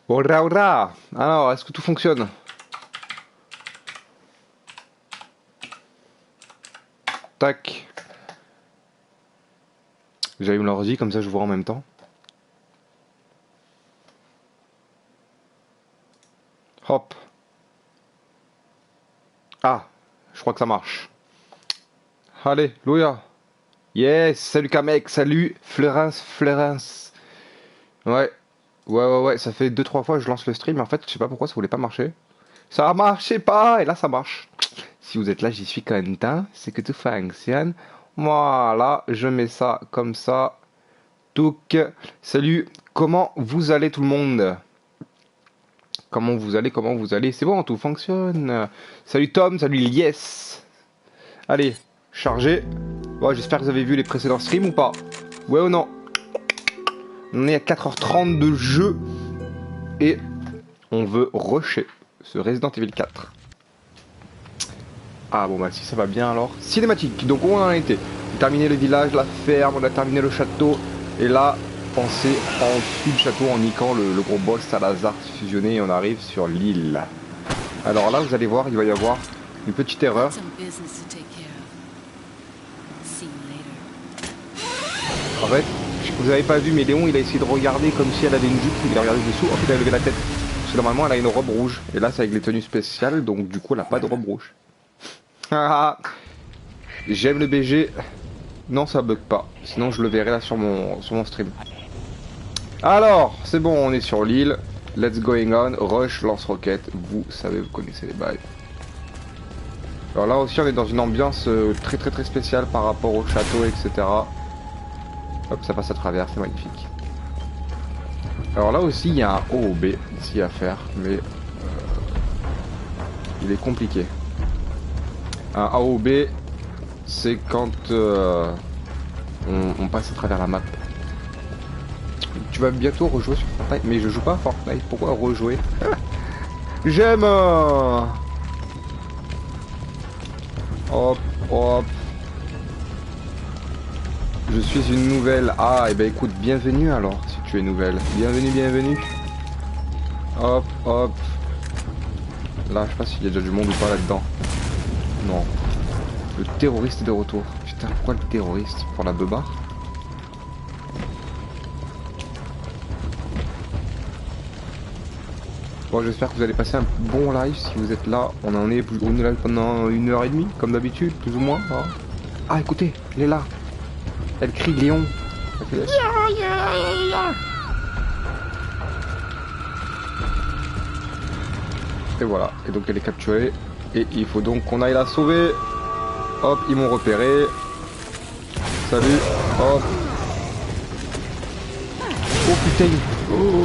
Ora ora. Alors, est-ce que tout fonctionne? Tac. J'allume l'ordi, comme ça je vois en même temps. Hop. Ah, je crois que ça marche. Allez, Louia. Yes, salut Kamek, salut Florence, Florence. Ouais, ça fait 2-3 fois que je lance le stream, mais en fait, je sais pas pourquoi ça voulait pas marcher. Ça marchait pas, et là ça marche. Si vous êtes là, j'y suis content, c'est que tout fonctionne. Voilà, je mets ça comme ça. Touc. Salut, comment vous allez tout le monde? Comment vous allez? C'est bon, tout fonctionne. Salut Tom, salut Yes. Allez, chargez. Bon, j'espère que vous avez vu les précédents streams ou pas. Ouais ou non? On est à 4h30 de jeu. Et on veut rusher ce Resident Evil 4. Ah bon bah si ça va bien alors. Cinématique, donc où on en a été? On a terminé le village, la ferme, on a terminé le château. Et là, pensez en dessous du château en niquant le gros boss Salazar fusionné et on arrive sur l'île. Alors là vous allez voir, il va y avoir une petite erreur. En fait, vous avez pas vu mais Léon il a essayé de regarder comme si elle avait une jupe, il a regardé dessous, hop il a levé la tête. Parce que normalement elle a une robe rouge. Et là c'est avec les tenues spéciales donc du coup elle a pas de robe rouge. J'aime le BG. Non ça bug pas. Sinon je le verrai là sur mon stream. Alors c'est bon on est sur l'île. Let's going on. Rush, lance-roquette. Vous savez, vous connaissez les bails. Alors là aussi on est dans une ambiance très spéciale par rapport au château etc. Hop ça passe à travers, c'est magnifique. Alors là aussi il y a un OOB ici à faire mais il est compliqué. Un AOB, c'est quand on passe à travers la map. Tu vas bientôt rejouer sur Fortnite, mais je joue pas à Fortnite, pourquoi rejouer? J'aime Hop, hop. Je suis une nouvelle. Ah, et ben écoute, bienvenue alors, si tu es nouvelle. Bienvenue. Hop, hop. Là, je sais pas s'il y a déjà du monde ou pas là-dedans. Non. Le terroriste est de retour. Putain, pourquoi le terroriste? Pour la beubare? Bon, j'espère que vous allez passer un bon live si vous êtes là. On est là pendant 1h30, comme d'habitude, plus ou moins. Ah, écoutez, elle est là. Elle crie Léon. Elle fait... Et voilà, et donc elle est capturée. Et il faut donc qu'on aille la sauver. Hop, ils m'ont repéré. Salut. Hop. Oh putain. Oh.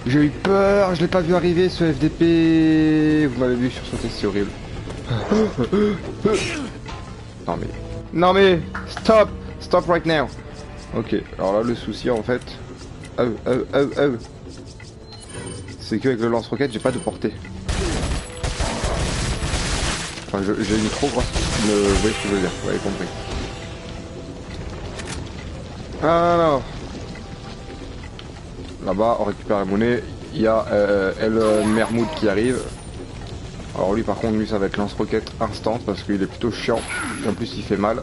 J'ai eu peur, je l'ai pas vu arriver ce FDP. Vous m'avez vu sursauter, c'est horrible. Non mais, stop. Stop right now. Ok, alors là le souci en fait. C'est qu'avec le lance-roquette j'ai pas de portée. Enfin j'ai une trop grosse... Vous voyez ce que je veux dire, vous avez compris. Alors... Là-bas on récupère la monnaie. Il y a El Mermoud qui arrive. Alors lui par contre lui ça va être lance-roquette instant parce qu'il est plutôt chiant. Et en plus il fait mal.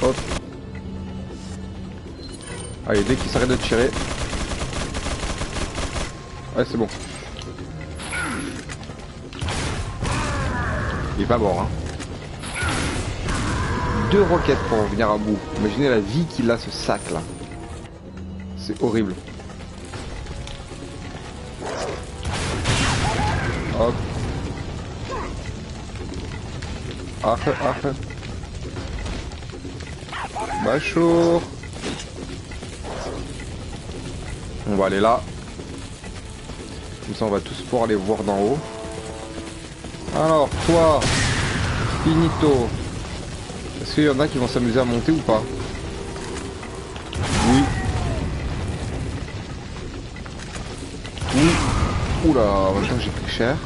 Hop. Allez dès qu'il s'arrête de tirer. Ouais c'est bon. Il est pas mort hein. 2 roquettes pour en venir à bout. Imaginez la vie qu'il a ce sac là. C'est horrible. Hop. Bachour. On va aller là. Comme ça on va tous pouvoir les voir d'en haut. Alors toi, finito. Est-ce qu'il y en a qui vont s'amuser à monter ou pas? Oui. Oui. Oula, en même temps j'ai pris cher.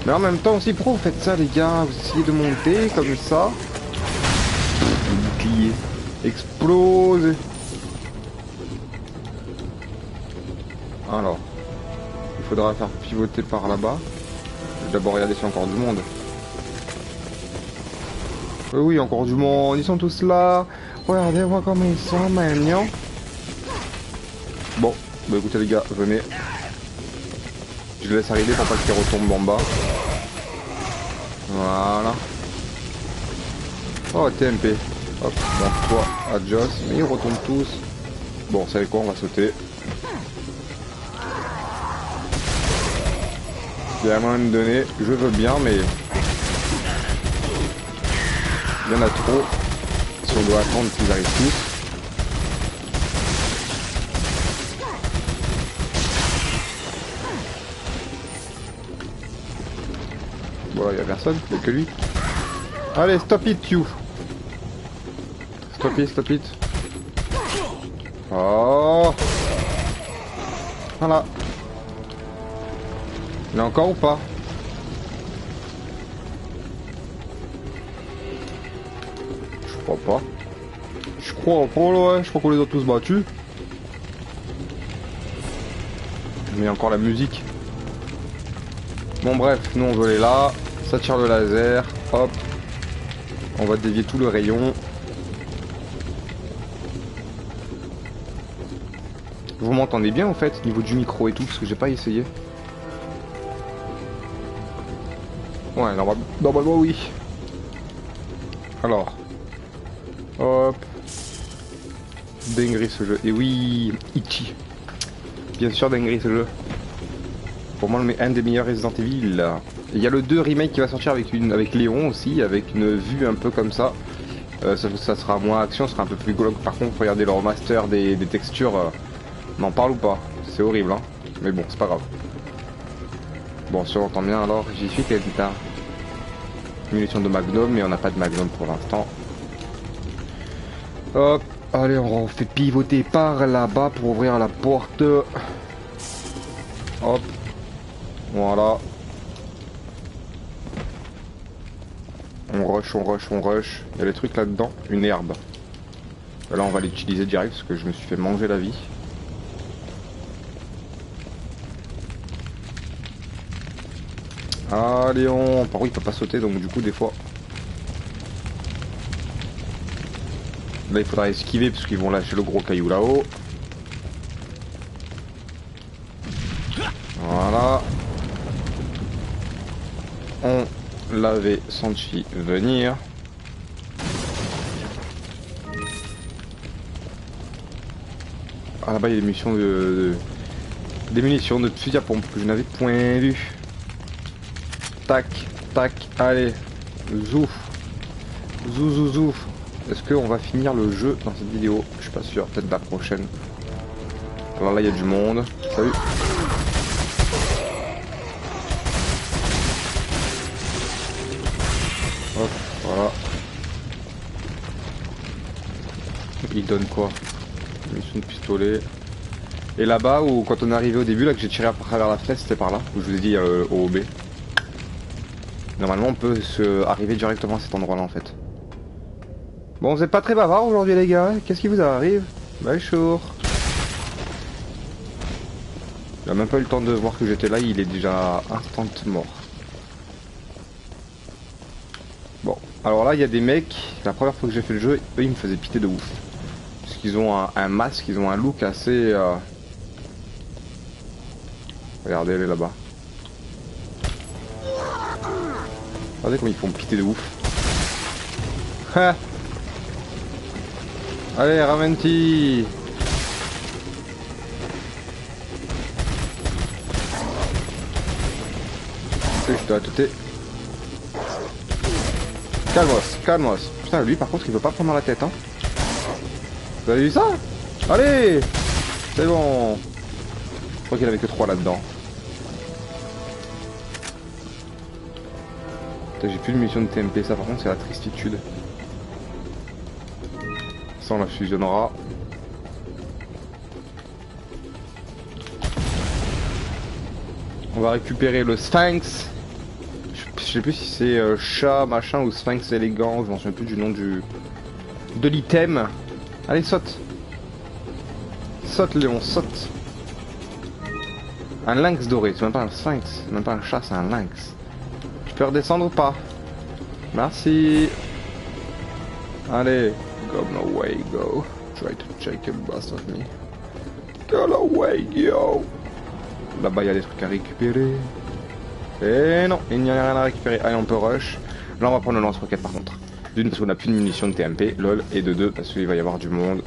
Mais en même temps aussi, pourquoi vous faites ça les gars? Vous essayez de monter comme ça. Le bouclier explose. Alors, il faudra faire pivoter par là-bas. Je vais d'abord regarder s'il y a encore du monde. Oui, encore du monde. Ils sont tous là. Regardez-moi comme ils sont, mignons. Bon, bah écoutez les gars, venez. Je les laisse arriver pour pas qu'ils retombent en bas. Voilà. Oh, TMP. Hop, donc toi, adios. Mais ils retombent tous. Bon, vous savez quoi, on va sauter. Il y a moyen de donner, je veux bien, mais il y en a trop. Si on doit attendre qu'ils arrivent tous. Voilà, il n'y a personne, il n'y a que lui. Allez, stop it, you. Stop it, stop it. Oh. Voilà. Il y en a encore ou pas? Je crois pas. Je crois pas, ouais. Je crois qu'on les a tous battus. Mais il y a encore la musique. Bon bref, nous on veut aller là. Ça tire le laser. Hop. On va dévier tout le rayon. Vous m'entendez bien en fait, niveau du micro et tout, parce que j'ai pas essayé. Ouais, normalement oui. Alors. Hop. Dinguerie ce jeu. Et oui, Ichi. Bien sûr, dinguerie ce jeu. Pour moi, un des meilleurs Resident Evil. Il y a le 2 remake qui va sortir avec Léon aussi, avec une vue un peu comme ça. Ça sera moins action, ça sera un peu plus glauque. Par contre, regardez le remaster des textures. N'en parle ou pas. C'est horrible, hein. Mais bon, c'est pas grave. Bon, si on entend bien, alors j'y suis Kenta. Munitions de Magnum, mais on n'a pas de Magnum pour l'instant. Hop, allez, on fait pivoter par là-bas pour ouvrir la porte. Hop, voilà. On rush, on rush, on rush. Il y a des trucs là-dedans, une herbe. Là, on va l'utiliser direct parce que je me suis fait manger la vie. Ah Léon, par contre il peut pas sauter donc du coup des fois. Là il faudra esquiver parce qu'ils vont lâcher le gros caillou là-haut. Voilà. On l'avait senti venir. Ah là-bas il y a des munitions des munitions de fusil à pompe que je n'avais point vu. Tac, tac, allez, zouf, zouf. Est-ce qu'on va finir le jeu dans cette vidéo? Je suis pas sûr, peut-être la prochaine. Alors là, il y a du monde. Salut. Hop, voilà. Il donne quoi? Munition de pistolet. Et là-bas, où quand on est arrivé au début, là que j'ai tiré à travers la fenêtre, c'était par là, où je vous ai dit au OB. Normalement on peut arriver directement à cet endroit là en fait. Bon, vous êtes pas très bavard aujourd'hui les gars, qu'est-ce qui vous arrive? Bonjour. Il a même pas eu le temps de voir que j'étais là, il est déjà instant mort. Bon, alors là il y a des mecs, la première fois que j'ai fait le jeu, eux ils me faisaient piter de ouf. Parce qu'ils ont un masque, ils ont un look assez... Regardez, elle est là-bas. Regardez comme ils font piter de ouf. Ha. Allez, ramène-ti. Je dois touter. Calmos, calmos. Putain, lui par contre il veut pas prendre la tête, hein. Vous avez vu ça? Allez. C'est bon. Je crois qu'il avait que 3 là-dedans. J'ai plus de munitions de TMP, ça par contre c'est la tristitude. Ça on la fusionnera. On va récupérer le Sphinx. Je sais plus si c'est chat machin ou Sphinx élégant, je m'en souviens plus du nom de l'item. Allez saute. Saute Léon, saute. Un lynx doré, c'est même pas un sphinx, c'est même pas un chat, c'est un lynx. Je peux redescendre ou pas? Merci. Allez, go away, go. Try to take a bust of me. Go away, yo. Là-bas, il y a des trucs à récupérer. Et non, il n'y a rien à récupérer. Allez, on peut rush. Là, on va prendre le lance-roquette par contre. D'une, parce qu'on n'a plus de munitions de TMP, lol. Et de deux, parce qu'il va y avoir du monde.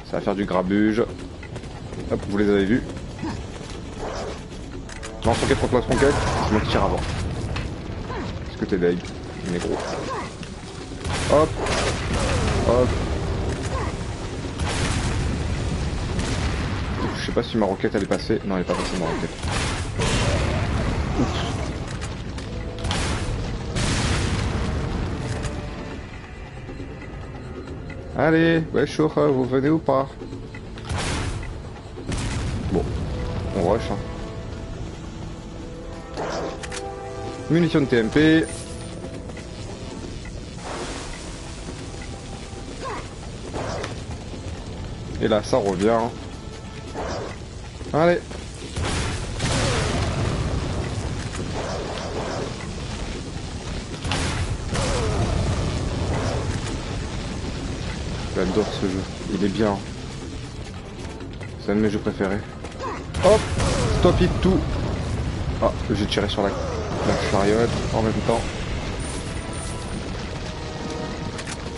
Ça va faire du grabuge. Hop, vous les avez vus. Lance-roquette contre lance-roquette. C'est moi qui tire avant. Est-ce que t'es deg, négro? Hop. Hop. Je sais pas si ma roquette elle est passée. Non, elle est pas passée ma roquette. Ouf. Allez, ouais, chaud, vous venez ou pas? Bon, on rush. Hein. Munitions de TMP. Et là, ça revient. Allez. J'adore ce jeu, il est bien. C'est un de mes jeux préférés. Hop, stop it tout. Ah, j'ai tiré sur la chariote en même temps.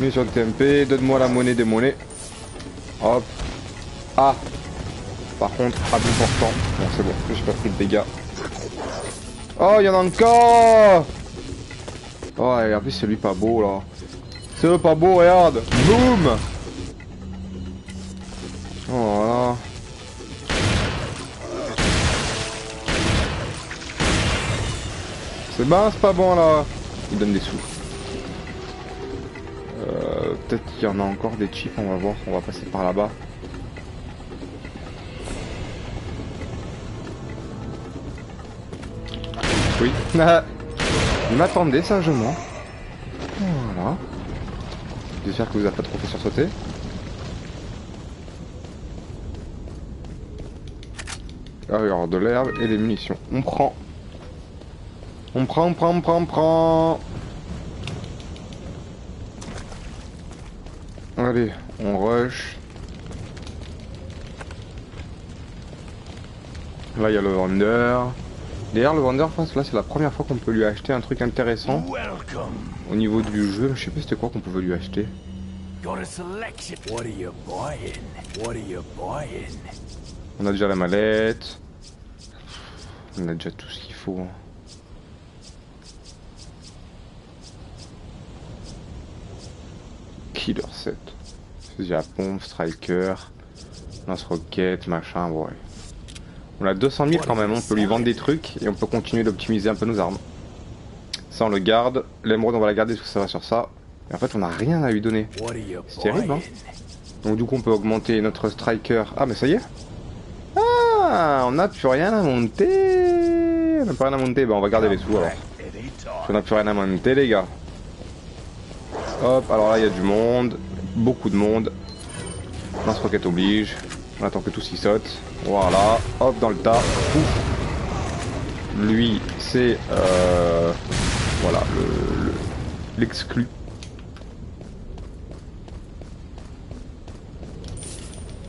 Munition de TMP, donne-moi la monnaie des monnaies. Hop. Ah. Par contre, à bout portant. Bon, c'est bon, j'ai pas pris de dégâts. Oh, il y en a encore. Oh, et en plus, c'est lui pas beau là. C'est pas beau, regarde. Boum. Oh là. C'est bon, c'est pas bon là. Il donne des sous. Peut-être qu'il y en a encore des chips, on va voir. On va passer par là-bas. Oui. Il m'attendait sagement. Voilà. J'espère que vous avez pas trop fait sursauter. Ah, regarde, de l'herbe et des munitions. On prend. On prend. Allez, on rush. Là, il y a le vendeur. D'ailleurs, le vendeur, je pense que là, c'est la première fois qu'on peut lui acheter un truc intéressant. Au niveau du jeu, je sais pas c'était quoi qu'on pouvait lui acheter. On a déjà la mallette. On a déjà tout ce qu'il faut. Killer 7. Fusil à pompe, striker, lance-roquette, machin, ouais. On a 200 000 quand même, on peut lui vendre des trucs et on peut continuer d'optimiser un peu nos armes. Ça on le garde, l'émeraude on va la garder parce que ça va sur ça. Et en fait on n'a rien à lui donner. C'est terrible hein. Donc du coup on peut augmenter notre striker. Ah mais ça y est. Ah on n'a plus rien à monter. On n'a plus rien à monter, bah on va garder les sous alors. On n'a plus rien à monter les gars. Hop, alors là il y a du monde, beaucoup de monde. Lance-roquette oblige. On attend que tout s'y saute. Voilà, hop dans le tas. Pouf. Lui c'est voilà l'exclu.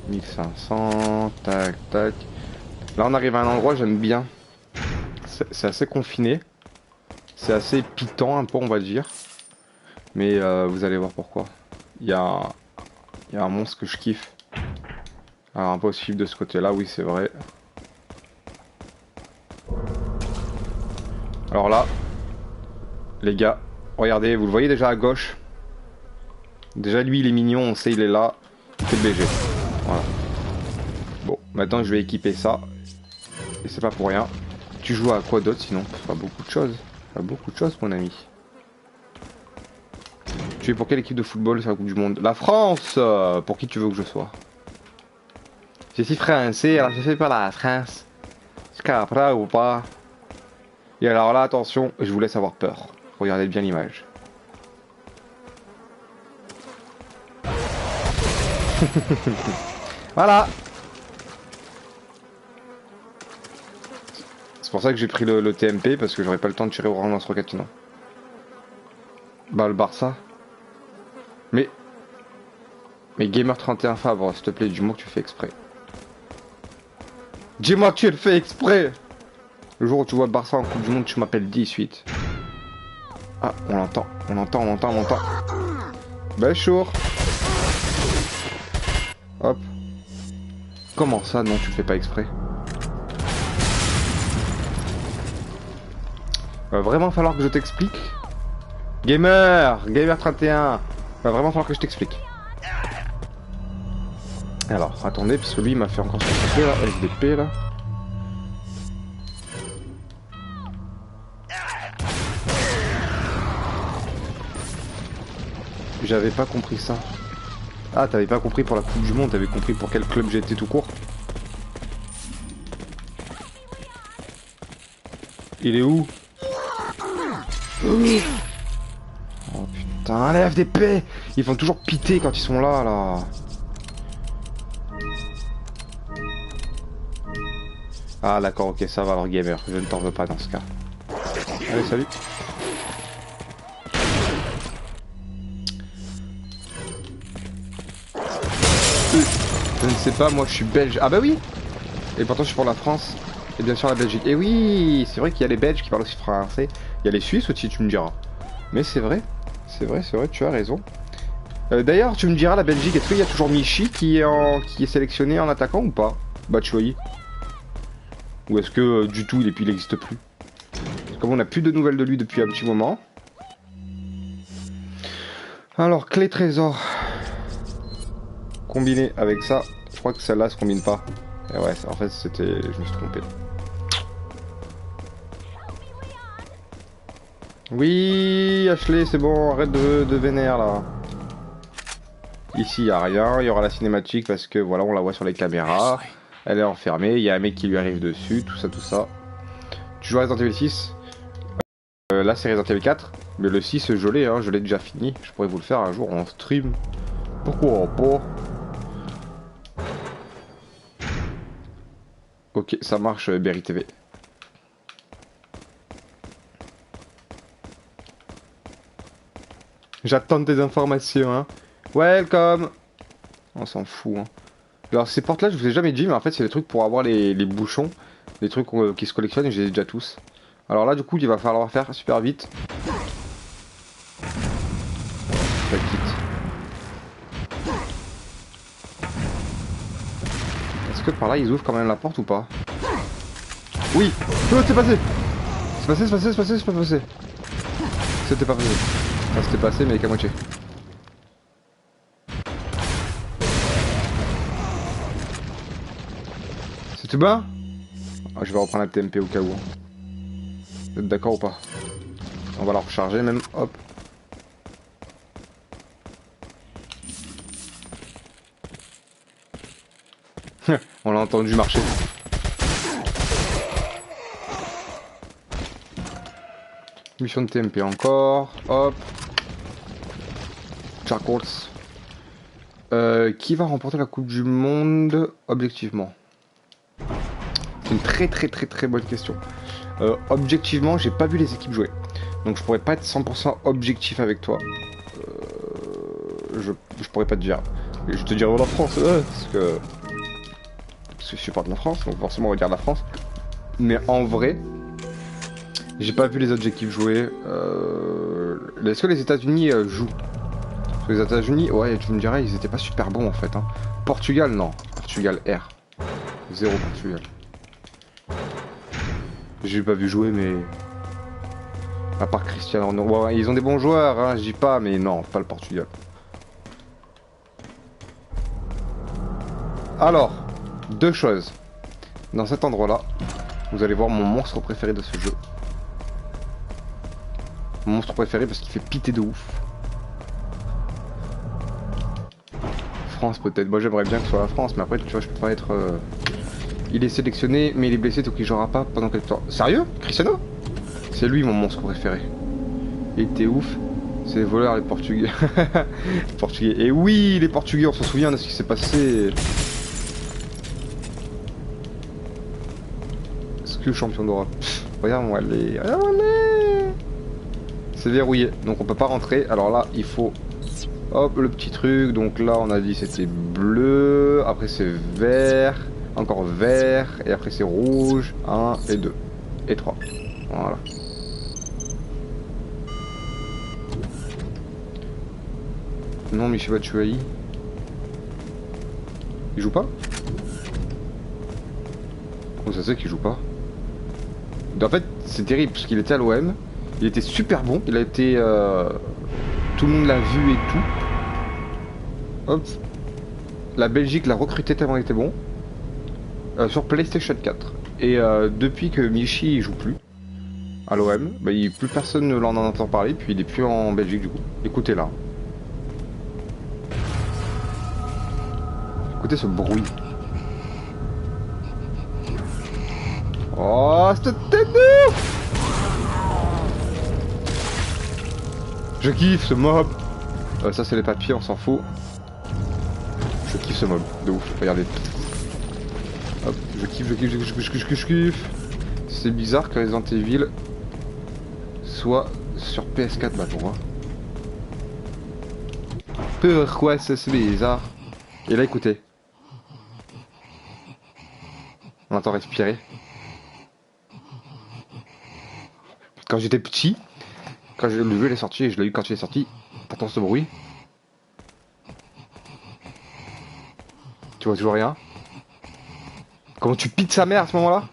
« 1500, tac tac. » Là on arrive à un endroit j'aime bien. C'est assez confiné. C'est assez piquant un peu on va dire. Mais vous allez voir pourquoi. Il y a un monstre que je kiffe. Alors impossible de ce côté là, oui c'est vrai. Alors là, les gars, regardez, vous le voyez déjà à gauche. Déjà lui il est mignon, on sait il est là. Il fait le BG. Voilà. Bon, maintenant je vais équiper ça. Et c'est pas pour rien. Tu joues à quoi d'autre sinon? Pas beaucoup de choses. Pas beaucoup de choses mon ami. Tu es pour quelle équipe de football sur la Coupe du Monde? La France. Pour qui tu veux que je sois? Je suis français, alors je fais pas la France. Tu comprends ou pas? Et alors là, attention, je vous laisse avoir peur. Regardez bien l'image. Voilà. pour ça que j'ai pris le TMP, parce que j'aurais pas le temps de tirer au rang lance-roquette sinon. Bah le Barça. Mais Gamer31 Fabre, s'il te plaît, dis-moi que tu fais exprès. Dis-moi que tu le fais exprès. Le jour où tu vois le Barça en Coupe du Monde, tu m'appelles 18. Ah, on l'entend. Béchour. Hop. Comment ça, non, tu le fais pas exprès? Va vraiment falloir que je t'explique. Gamer31. Va vraiment falloir que je t'explique. Alors, attendez, parce que lui, il m'a fait encore ce truc là, SDP là. J'avais pas compris ça. Ah, t'avais pas compris pour la Coupe du Monde, t'avais compris pour quel club j'étais tout court. Il est où? Oh putain, les FDP! Ils font toujours piter quand ils sont là, là. Ah d'accord, ok, ça va alors gamer, je ne t'en veux pas dans ce cas. Allez, salut. Je ne sais pas, moi je suis belge. Ah bah oui. Et pourtant je suis pour la France. Et bien sûr la Belgique. Et oui, c'est vrai qu'il y a les Belges qui parlent aussi français. Il y a les Suisses aussi, tu me diras. Mais c'est vrai, tu as raison. D'ailleurs, tu me diras, la Belgique, est-ce qu'il y a toujours Michi qui est sélectionné en attaquant ou pas? Batshuayi. Ou est-ce que du tout il n'existe plus? Comme on n'a plus de nouvelles de lui depuis un petit moment. Alors, clé trésor. Combiné avec ça, je crois que celle-là se combine pas. Et ouais, en fait c'était... je me suis trompé. Oui, Ashley, c'est bon, arrête de vénère là. Ici, il n'y a rien, il y aura la cinématique parce que voilà, on la voit sur les caméras. Elle est enfermée, il y a un mec qui lui arrive dessus, tout ça. Tu joues à Resident Evil 6 là, c'est Resident Evil 4, mais le 6, je l'ai déjà fini. Je pourrais vous le faire un jour en stream. Pourquoi pas? Ok, ça marche, Berry TV. J'attends tes informations, hein. Welcome. On s'en fout, hein. Alors, ces portes-là, je vous ai jamais dit, mais en fait, c'est des trucs pour avoir les bouchons. Les trucs qui se collectionnent, et j'ai déjà tous. Alors là, du coup, il va falloir faire super vite. Est-ce que par là, ils ouvrent quand même la porte ou pas? Oui. Oh, c'est passé. C'est pas passé. C'était pas passé. Enfin, c'était passé, mais qu'à moitié. C'est tout bas? Ah, je vais reprendre la TMP au cas où. Vous êtes d'accord ou pas? On va la recharger même, hop. On l'a entendu marcher. Mission de TMP encore, hop. Charcoals. Qui va remporter la Coupe du Monde objectivement? C'est une très bonne question. Objectivement, j'ai pas vu les équipes jouer. Donc je pourrais pas être 100% objectif avec toi. Je pourrais pas te dire. Et je te dirais la France, parce que je supporte la France, donc forcément on va dire la France. Mais en vrai, j'ai pas vu les objectifs jouer. Est-ce que les États-Unis jouent? Parce que les États-Unis, ouais, tu me dirais, ils étaient pas super bons en fait. Hein. Portugal, non. Portugal R. 0 Portugal. J'ai pas vu jouer, mais à part Cristiano Ronaldo, ouais, ils ont des bons joueurs, hein, je dis pas, mais non, pas le Portugal. Alors, deux choses. Dans cet endroit-là, vous allez voir mon monstre préféré de ce jeu. Mon monstre préféré parce qu'il fait piter de ouf. France peut-être. Moi j'aimerais bien que ce soit la France, mais après tu vois je peux pas être... Il est sélectionné, mais il est blessé, donc il jouera pas pendant quelques temps. Sérieux? Cristiano? C'est lui mon monstre préféré. Il était ouf. C'est les voleurs, les Portugais. Les Portugais. Et oui, les Portugais, on s'en souvient de ce qui s'est passé. plus champion d'Europe. Regarde où elle est. Regarde où elle est. C'est verrouillé, donc on peut pas rentrer. Alors là, il faut... Hop, le petit truc. Donc là, on a dit c'était bleu. Après, c'est vert. Encore vert. Et après, c'est rouge. 1 et 2. Et 3. Voilà. Non, Michel Batshuayi. Il joue pas? Comment ça se fait qu'il joue pas? En fait, c'est terrible parce qu'il était à l'OM. Il était super bon. Il a été... Tout le monde l'a vu et tout. Hop. La Belgique l'a recruté tellement il était bon. Sur PlayStation 4. Et depuis que Michi il joue plus à l'OM, bah, plus personne ne l'en entend parler. Puis il est plus en Belgique du coup. Écoutez là. Écoutez ce bruit. Oh, cette tête de ouf! Je kiffe ce mob. Ça c'est les papiers, on s'en fout. Je kiffe ce mob, de ouf, regardez. Hop, je kiffe. C'est bizarre que Resident Evil soit sur PS4, bah pourquoi? Pourquoi c'est bizarre? Et là écoutez. On entend respirer. Quand j'étais petit, quand le jeu est sorti et je l'ai eu quand il est sorti, t'entends ce bruit? Tu vois toujours rien? Comment tu pites sa mère à ce moment-là?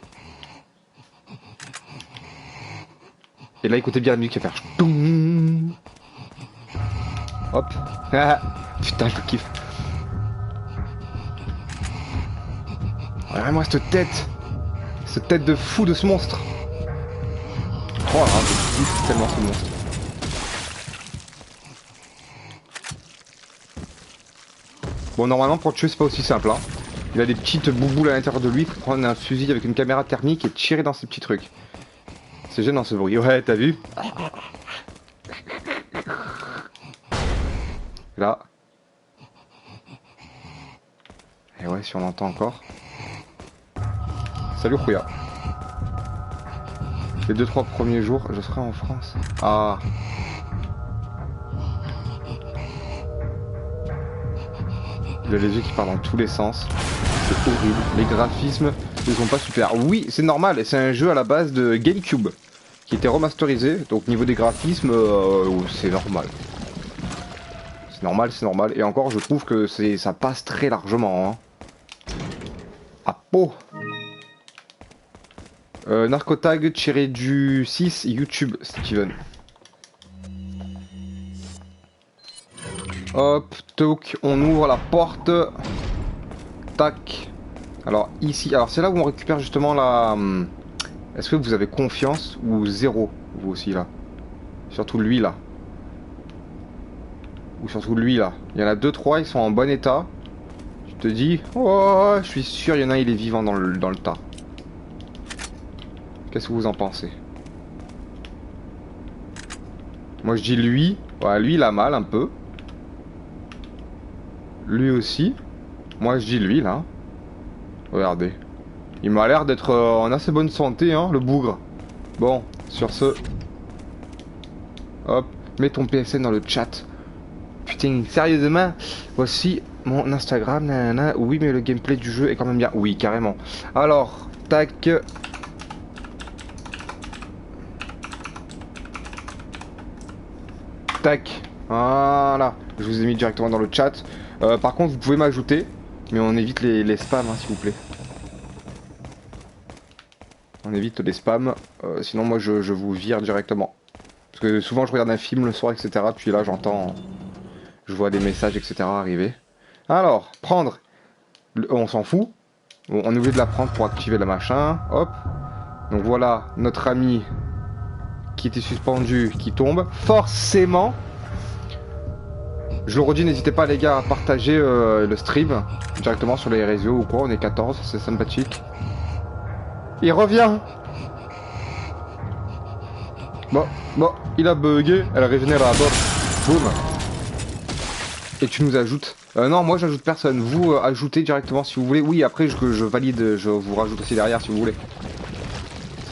Et là écoutez bien la musique qui va faire ch'toum. Hop. Putain je le kiffe. Regarde-moi cette tête de fou de ce monstre. Oh là, je kiffe tellement ce monstre. Bon normalement pour le tuer c'est pas aussi simple hein. Il a des petites bouboules à l'intérieur de lui, il faut prendre un fusil avec une caméra thermique et tirer dans ces petits trucs. C'est gênant ce bruit, ouais t'as vu? Là. Et ouais si on l'entend encore. Salut Rouya. Les 2-3 premiers jours, je serai en France. Ah. Il a les yeux qui partent dans tous les sens. C'est horrible. Les graphismes ne sont pas super. Oui, c'est normal. C'est un jeu à la base de GameCube qui était remasterisé. Donc niveau des graphismes, c'est normal. C'est normal. Et encore, je trouve que ça passe très largement. Hein. À peau. Narcotag-du-6 YouTube, Steven. Hop, toc, on ouvre la porte. Tac. Alors ici, alors c'est là où on récupère justement la... Est-ce que vous avez confiance ou zéro, vous aussi là? Surtout lui là. Ou surtout lui là. Il y en a 2-3, ils sont en bon état. Je te dis, oh, je suis sûr, il y en a un, il est vivant dans le tas. Qu'est-ce que vous en pensez? Moi je dis lui. Ouais, lui il a mal un peu. Lui aussi. Moi je dis lui là. Regardez. Il m'a l'air d'être en assez bonne santé hein, le bougre. Bon, sur ce. Hop, mets ton PSN dans le chat. Putain, sérieusement. Voici mon Instagram. Nanana. Oui, mais le gameplay du jeu est quand même bien. Oui, carrément. Alors, tac. Tac. Voilà. Je vous ai mis directement dans le chat. Par contre, vous pouvez m'ajouter. Mais on évite les spams, hein, s'il vous plaît. On évite les spams. Sinon, moi, je vous vire directement. Parce que souvent, je regarde un film le soir, etc. Puis là, j'entends... Je vois des messages, etc. arriver. Alors, prendre... On s'en fout. On est obligé de la prendre pour activer le machin. Hop. Donc voilà, notre ami qui était suspendu, qui tombe. Forcément... Je le redis, n'hésitez pas les gars à partager le stream directement sur les réseaux ou quoi. On est 14, c'est sympathique. Il revient. Bon, il a bugué. Elle revenait là, boum. Et tu nous ajoutes. Non, moi j'ajoute personne. Vous ajoutez directement si vous voulez. Oui, après je valide, je vous rajoute aussi derrière si vous voulez.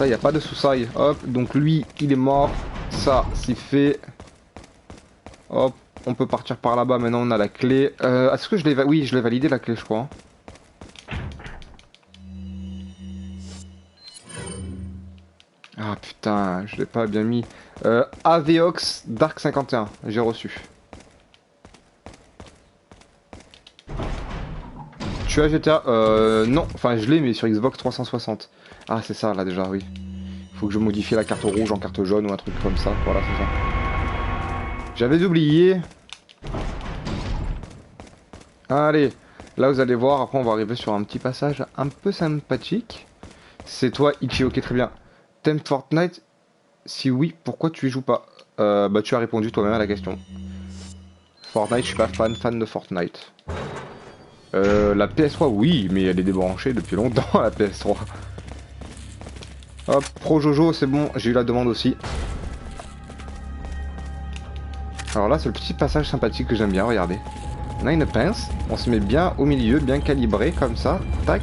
Ça, y a pas de soucis. Hop, donc lui, il est mort. Ça, c'est fait. Hop, on peut partir par là-bas. Maintenant, on a la clé. Est-ce que je l'ai... Oui, je l'ai validé la clé, je crois. Ah putain, je l'ai pas bien mis. Aveox Dark 51, j'ai reçu. Tu as GTA non, enfin je l'ai mais sur Xbox 360. Ah c'est ça là déjà, oui. Faut que je modifie la carte rouge en carte jaune ou un truc comme ça, voilà c'est ça. J'avais oublié. Allez, là vous allez voir, après on va arriver sur un petit passage un peu sympathique. C'est toi Ichi, ok très bien. T'aimes Fortnite? Si oui, pourquoi tu y joues pas? Bah tu as répondu toi-même à la question. Fortnite, je suis pas fan de Fortnite. La PS3 oui, mais elle est débranchée depuis longtemps la PS3. Hop, Pro Jojo, c'est bon, j'ai eu la demande aussi. Alors là, c'est le petit passage sympathique que j'aime bien, regardez. Nine Pence, on se met bien au milieu, bien calibré, comme ça, tac.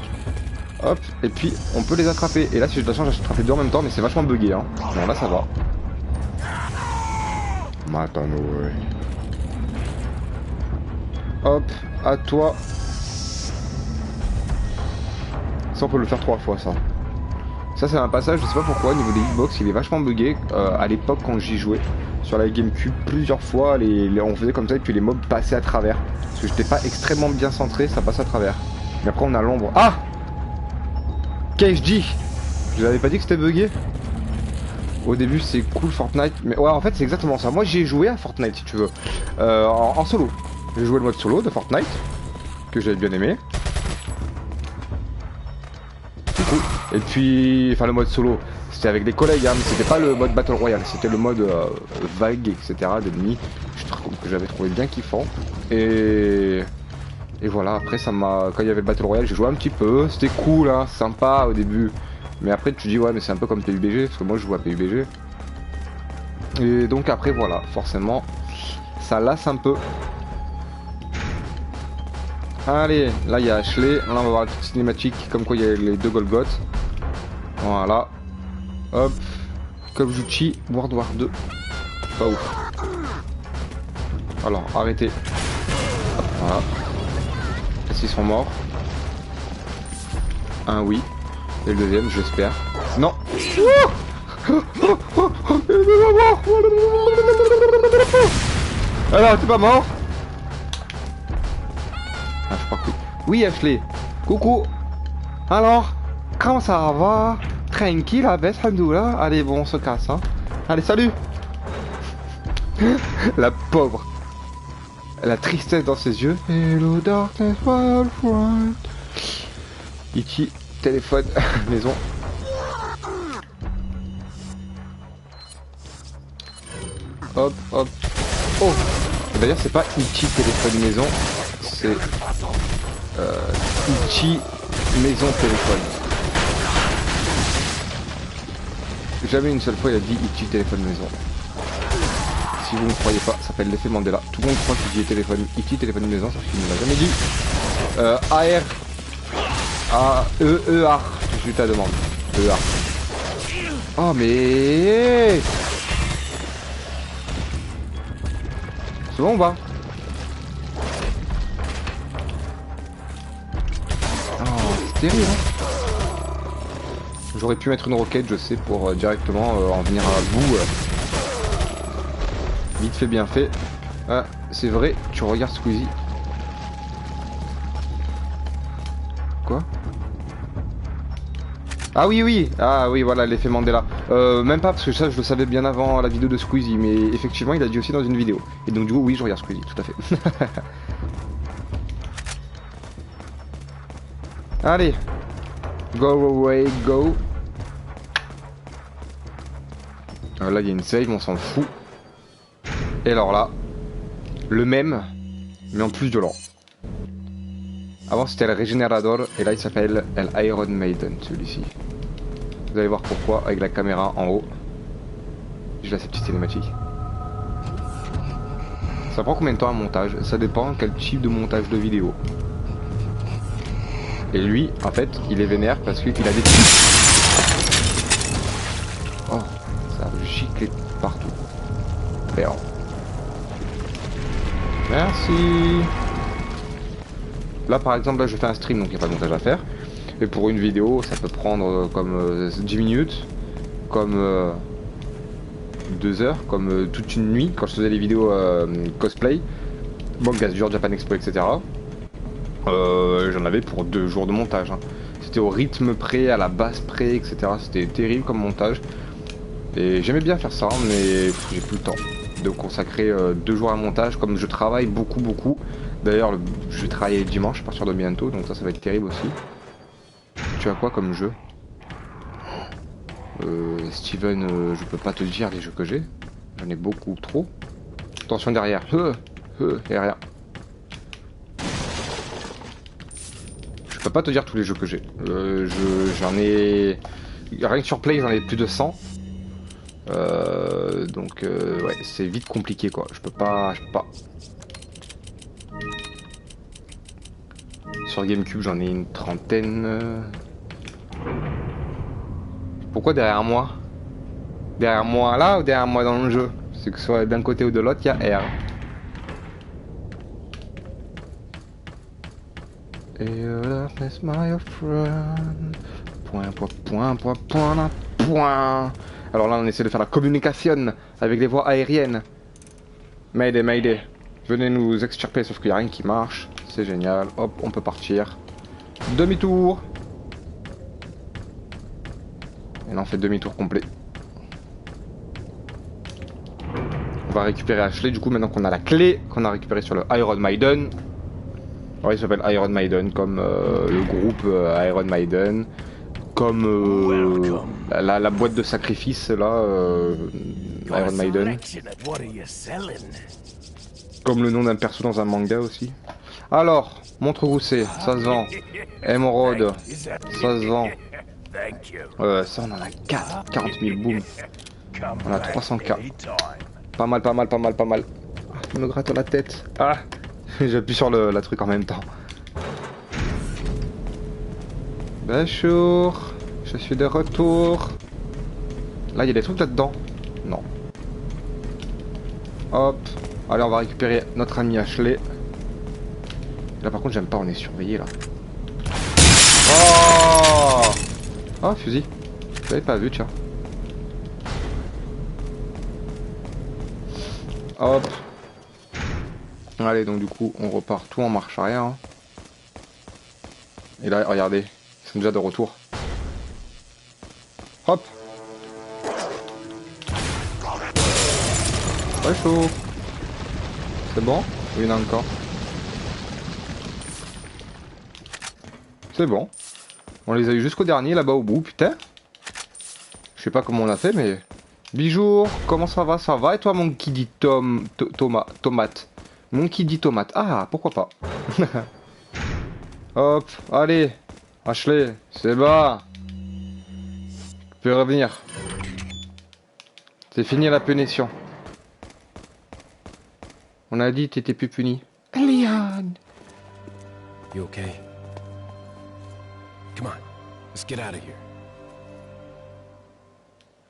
Hop, et puis on peut les attraper. Et là, si j'ai de la chance, j'attrape les deux en même temps, mais c'est vachement bugué, hein. Bon, là, ça va. Maintenant, ouais. Hop, à toi. Ça, on peut le faire 3 fois, ça. Ça, c'est un passage, je sais pas pourquoi, au niveau des hitbox, il est vachement bugué. À l'époque, quand j'y jouais, sur la GameCube, plusieurs fois, on faisait comme ça, et puis les mobs passaient à travers. Parce que j'étais pas extrêmement bien centré, ça passe à travers. Mais après, on a l'ombre. Ah! Qu'ai-je dit? Je vous avais pas dit que c'était bugué? Au début, c'est cool Fortnite, mais ouais, en fait, c'est exactement ça. Moi, j'ai joué à Fortnite, si tu veux, en solo. J'ai joué le mode solo de Fortnite, que j'avais bien aimé. Et puis, enfin le mode solo, c'était avec des collègues, hein, mais c'était pas le mode Battle Royale, c'était le mode vague, etc. d'ennemis, que j'avais trouvé bien kiffant. Et voilà, après ça m'a, quand il y avait le Battle Royale, j'ai joué un petit peu, c'était cool, hein, sympa au début. Mais après tu dis ouais, mais c'est un peu comme PUBG, parce que moi je joue à PUBG. Et donc après voilà, forcément, ça lasse un peu. Allez, là il y a Ashley, là on va voir la petite cinématique, comme quoi il y a les deux Golgoth. Voilà. Hop. Call of Duty World War 2. Pas ouf. Alors, arrêtez. Hop, voilà. Est-ce qu'ils sont morts? Un oui. Et le deuxième, j'espère. Non. Alors, t'es pas mort? Ah, je crois que oui. Oui, Ashley. Coucou. Alors, comment ça va? Tranquille, avec Hamdoullah. Allez, bon, on se casse, hein. Allez, salut. La pauvre. La tristesse dans ses yeux. Hello, darkness, wild friend. Ichi, téléphone, maison. Hop, hop. Oh. D'ailleurs, c'est pas Ichi, téléphone, maison. C'est... Ichi, maison, téléphone. Jamais une seule fois il a dit Ichi téléphone maison. Si vous ne croyez pas, ça s'appelle l'effet Mandela. Tout le monde croit qu'il dit téléphone Ichi téléphone maison, sauf qu'il ne l'a jamais dit. AR ER. Je ta demande. ER. Oh mais c'est bon ou pas? Oh c'est terrible hein. J'aurais pu mettre une roquette, je sais, pour directement en venir à bout. Vite fait, bien fait. Ah, c'est vrai, tu regardes Squeezie. Quoi? Ah oui, oui. Ah oui, voilà, l'effet Mandela. Même pas, parce que ça, je le savais bien avant la vidéo de Squeezie. Mais effectivement, il a dit aussi dans une vidéo. Et donc du coup, oui, je regarde Squeezie, tout à fait. Allez. Go away, go. Là, il y a une save, on s'en fout. Et alors là, le même, mais en plus violent. Avant, c'était le Regenerador, et là, il s'appelle El Iron Maiden, celui-ci. Vous allez voir pourquoi, avec la caméra en haut. J'ai là cette petite cinématique. Ça prend combien de temps un montage? Ça dépend quel type de montage de vidéo. Et lui, en fait, il est vénère parce qu'il a des trucs. clés partout. Bien. Merci. Là par exemple, là je fais un stream donc il n'y a pas de montage à faire. Et pour une vidéo, ça peut prendre comme 10 minutes, comme 2 heures, comme toute une nuit quand je faisais les vidéos cosplay, bon, Gazur, Japan Expo, etc. J'en avais pour 2 jours de montage. Hein. C'était au rythme près, à la base près, etc. C'était terrible comme montage. Et j'aimais bien faire ça, mais j'ai plus le temps de consacrer 2 jours à montage, comme je travaille beaucoup. D'ailleurs, je vais travailler dimanche à partir de bientôt, donc ça va être terrible aussi. Tu as quoi comme jeu Steven, je peux pas te dire les jeux que j'ai. J'en ai beaucoup trop. Attention derrière. Y a rien. Je peux pas te dire tous les jeux que j'ai. J'en ai... Rien que sur Play, j'en ai plus de 100. Donc ouais, c'est vite compliqué quoi. Je peux pas. Sur GameCube, j'en ai une trentaine. Pourquoi derrière moi? Derrière moi là ou derrière moi dans le jeu? C'est que soit d'un côté ou de l'autre, il y a R. Et darkness my friend. Point. Alors là on essaie de faire la communication avec les voies aériennes. Mayday. Venez nous extirper sauf qu'il n'y a rien qui marche. C'est génial. Hop, on peut partir. Demi-tour. Et là on fait demi-tour complet. On va récupérer Ashley du coup maintenant qu'on a la clé qu'on a récupérée sur le Iron Maiden. Ouais, il s'appelle Iron Maiden comme le groupe Iron Maiden. Comme la boîte de sacrifice là, Iron Maiden. Comme le nom d'un perso dans un manga aussi. Alors, montre où c'est, ça se vend. Émeraude, ça se vend. Ça on en a 40 000 boum. On a 300k. Pas mal. Ah, il me gratte la tête. Ah, j'appuie sur la truc en même temps. Bonjour, je suis de retour. Là, il y a des trucs là-dedans. Non. Hop. Allez, on va récupérer notre ami Ashley. Là, par contre, j'aime pas, on est surveillé là. Oh! Oh, fusil. Je l'avais pas vu, tiens. Hop. Allez, donc du coup, on repart tout en marche arrière. Hein. Et là, regardez. Ils sont déjà de retour. Hop. Très chaud. C'est bon? Oui, il y en a encore. C'est bon. On les a eu jusqu'au dernier là-bas au bout, putain. Je sais pas comment on a fait, mais... Bijour, comment ça va? Ça va? Et toi, mon qui dit tomate? Mon qui dit tomate. Ah, pourquoi pas? Hop, allez. Ashley, c'est bas. Tu peux revenir. C'est fini la punition. On a dit t'étais plus puni. Eliane. You okay? Come on, let's get out of here.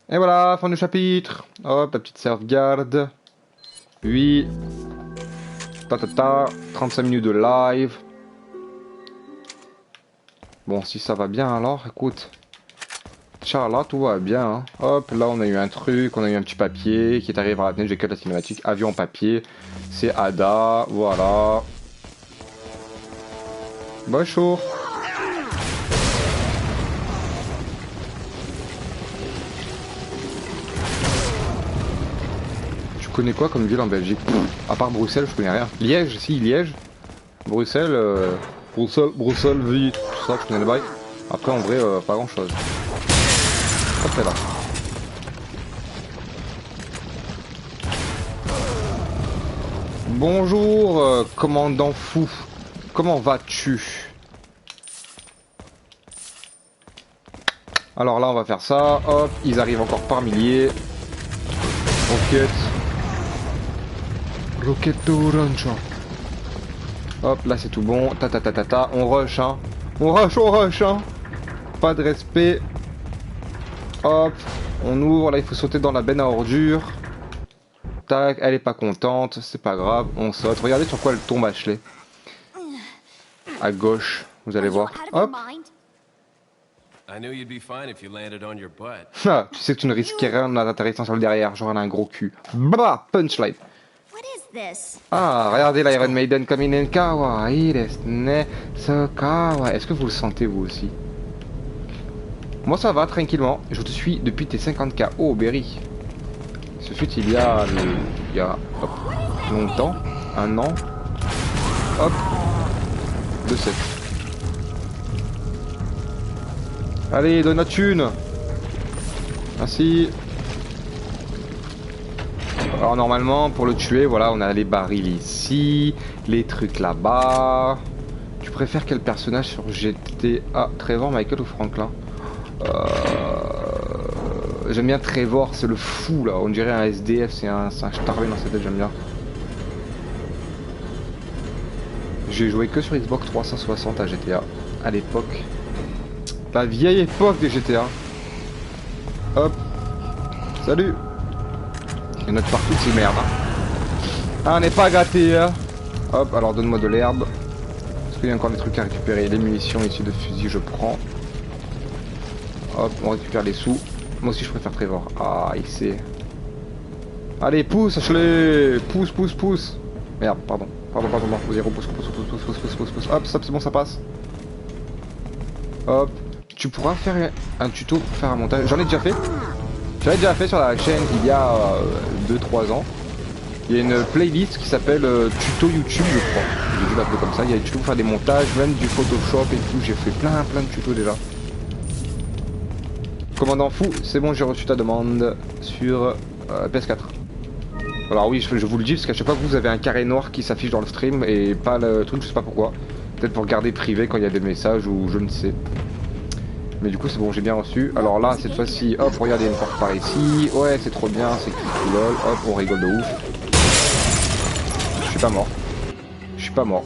Et voilà, fin du chapitre. Hop, la petite sauvegarde. Oui. 35 minutes de live. Bon, si ça va bien alors, écoute. Inch'Allah, tout va bien. Hein. Hop, là on a eu un truc, on a eu un petit papier qui est arrivé par la fenêtre, j'ai que la cinématique. Avion papier, c'est Ada, voilà. Bonjour. Tu connais quoi comme ville en Belgique? À part Bruxelles, je connais rien. Liège, si, Liège. Bruxelles, Bruxelles, vie, tout ça, je connais le bail. Après, en vrai, pas grand chose. Hop là. Bonjour, commandant fou. Comment vas-tu? Alors là, on va faire ça. Hop, ils arrivent encore par milliers. Rocket Rancho. Hop, là c'est tout bon. On rush, hein. On rush, hein. Pas de respect. Hop. On ouvre, là il faut sauter dans la benne à ordures. Tac, elle est pas contente, c'est pas grave, on saute. Regardez sur quoi elle tombe, Ashley. À gauche, vous allez voir. Hop. I knew you'd be fine if you landed on your butt. Ah, tu sais que tu ne risques rien en atterrissant sur le derrière, genre elle a un gros cul. Bah, punchline. Ah, regardez l'Iron Maiden comme in kawa, ne kawa. Est-ce que vous le sentez vous aussi? Moi ça va tranquillement, je te suis depuis tes 50k. Oh Berry. Ce fut il y a hop, longtemps, un an, hop, 2-7. Allez, donne la thune. Merci. Alors normalement pour le tuer, voilà, on a les barils ici, les trucs là-bas. Tu préfères quel personnage sur GTA? Trevor, Michael ou Franklin? J'aime bien Trevor, c'est le fou là, on dirait un SDF, c'est un starvé dans sa tête, j'aime bien. J'ai joué que sur Xbox 360 à GTA, à l'époque. La vieille époque des GTA. Hop. Salut. Il y en a de partout, c'est merde. Ah, on n'est pas gâté, hein. Hop, alors donne-moi de l'herbe. Parce qu'il y a encore des trucs à récupérer. Les munitions ici de fusil, je prends. Hop, on récupère les sous. Moi aussi, je préfère Trevor. Ah, il sait. Allez, pousse, Ashley. Pousse, pousse, pousse. Merde, pardon. Pardon. Faut zéro, pousse. Hop, c'est bon, ça passe. Hop. Tu pourras faire un tuto pour faire un montage. J'en ai déjà fait. J'avais déjà fait sur la chaîne il y a 2-3 ans. Il y a une playlist qui s'appelle tuto YouTube, je crois. J'ai dû l'appeler comme ça. Il y a des tutos pour faire des montages, même du Photoshop et tout. J'ai fait plein de tutos déjà. Commandant fou, c'est bon, j'ai reçu ta demande sur PS4. Alors oui, je vous le dis parce qu'à chaque fois que vous avez un carré noir qui s'affiche dans le stream et pas le truc, je sais pas pourquoi. Peut-être pour garder privé quand il y a des messages ou je ne sais. Mais du coup c'est bon, j'ai bien reçu. Alors là, cette fois-ci, hop, regardez une porte par ici. Ouais, c'est trop bien, c'est cool, lol. Hop, on rigole de ouf. Je suis pas mort. Je suis pas mort.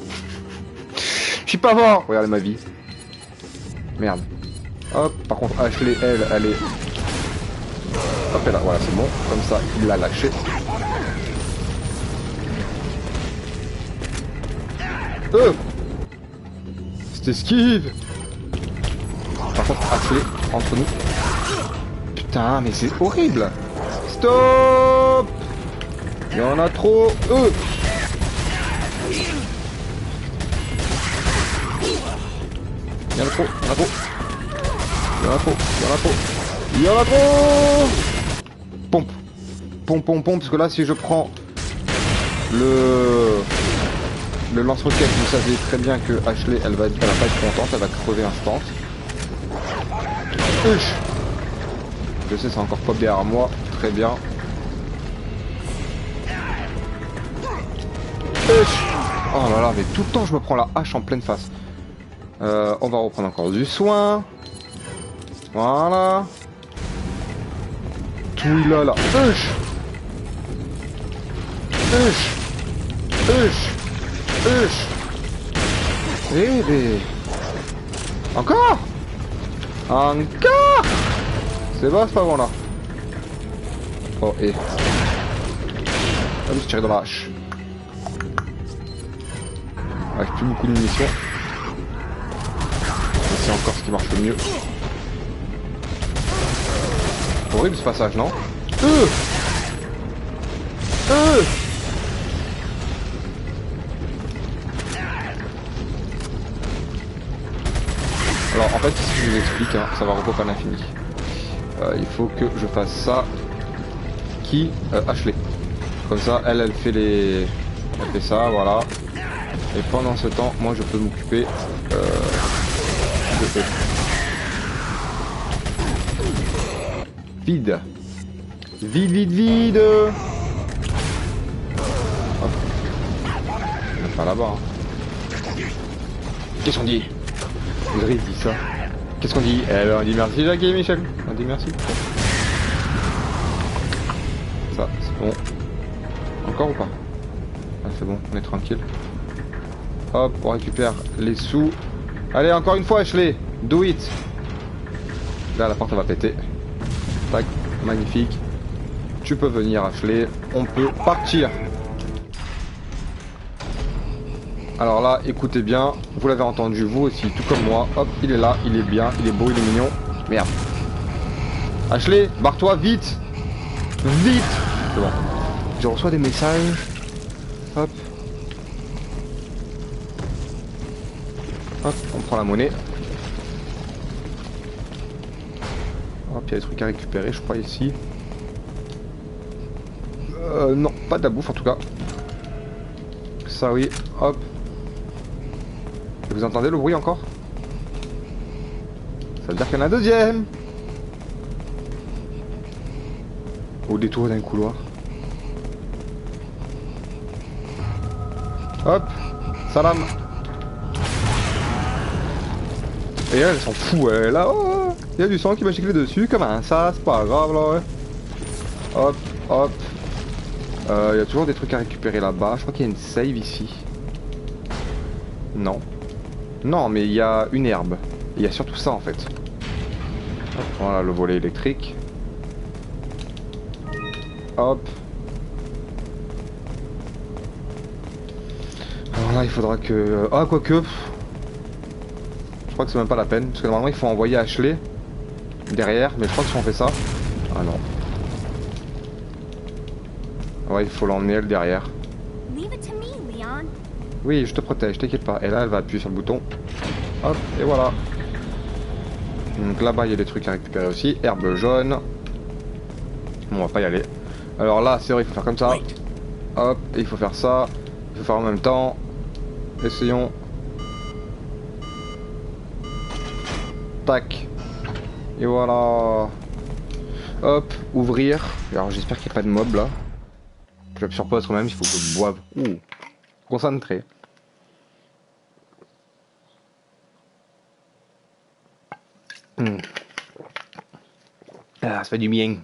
Je suis pas mort. Regardez ma vie. Merde. Hop, par contre Ashley, elle est... Hop, elle là, voilà, c'est bon. Comme ça, il l'a lâché. C'était esquive. Par contre, Ashley, entre nous. Putain, mais c'est horrible. Stop. Il y en a trop. Il y en a trop, il y en a trop. Il y en a trop, il y en a trop. Il y en a trop. Pompe. Pompe, parce que là, si je prends le lance-roquette, vous savez très bien que Ashley, elle va pas être contente, elle va crever instant. Je sais, c'est encore pop derrière moi, très bien. Oh là là, mais tout le temps je me prends la hache en pleine face. On va reprendre encore du soin. Voilà. Tout là là. Eh ben. Encore. C'est bon, c'est pas bon là. Oh et. Ah oui, je tire dans la hache. Avec plus beaucoup de munitions. C'est encore ce qui marche le mieux. Horrible ce passage, non? Alors en fait, si je vous explique, hein, ça va repop à l'infini. Il faut que je fasse ça. Qui Ashley. Comme ça, elle fait les... Elle fait ça, voilà. Et pendant ce temps, moi je peux m'occuper de eux. Vide. Vide. Hop. Pas là-bas. Hein. Qu'est-ce qu'on dit? Gris dit ça. Qu'est-ce qu'on dit? Eh ben on dit merci Jacques et Michel. On dit merci. Ça, c'est bon. Encore ou pas? Ah c'est bon, on est tranquille. Hop, on récupère les sous. Allez, encore une fois Ashley. Do it. Là la porte elle va péter. Tac. magnifique. Tu peux venir Ashley, on peut partir. Alors là, écoutez bien, vous l'avez entendu vous aussi, tout comme moi. Hop, il est là, il est bien, il est beau, il est mignon. Merde. Ashley, barre-toi, vite. Vite. C'est bon. Je reçois des messages. Hop. Hop, on prend la monnaie. Hop, il y a des trucs à récupérer, je crois, ici. Non, pas de la bouffe en tout cas. Ça oui, hop. Vous entendez le bruit encore? Ça veut dire qu'il y en a un deuxième. Au détour d'un couloir. Hop, salam. Et elle s'en fout, elle est là. Oh, il y a du sang qui m'a giclé dessus. Comment ça? C'est pas grave là, ouais. Hop, hop. Il y a toujours des trucs à récupérer là-bas. Je crois qu'il y a une save ici. Non. Non, mais il y a une herbe. Il y a surtout ça en fait. Hop, voilà le volet électrique. Hop. Alors là, il faudra que... Ah, quoique... Je crois que c'est même pas la peine. Parce que normalement, il faut envoyer Ashley derrière. Mais je crois que si on fait ça... Ah non. Ouais, il faut l'emmener elle derrière. Oui, je te protège, t'inquiète pas. Et là, elle va appuyer sur le bouton. Hop, et voilà. Donc là-bas, il y a des trucs à récupérer aussi. Herbe jaune. Bon, on va pas y aller. Alors là, c'est vrai, il faut faire comme ça. Hop, et il faut faire ça. Il faut faire en même temps. Essayons. Tac. Et voilà. Hop, ouvrir. Alors j'espère qu'il n'y a pas de mob là. J'appuie sur pause quand même, il faut que je boive. Ouh. Concentré. Ah, ça fait du bien.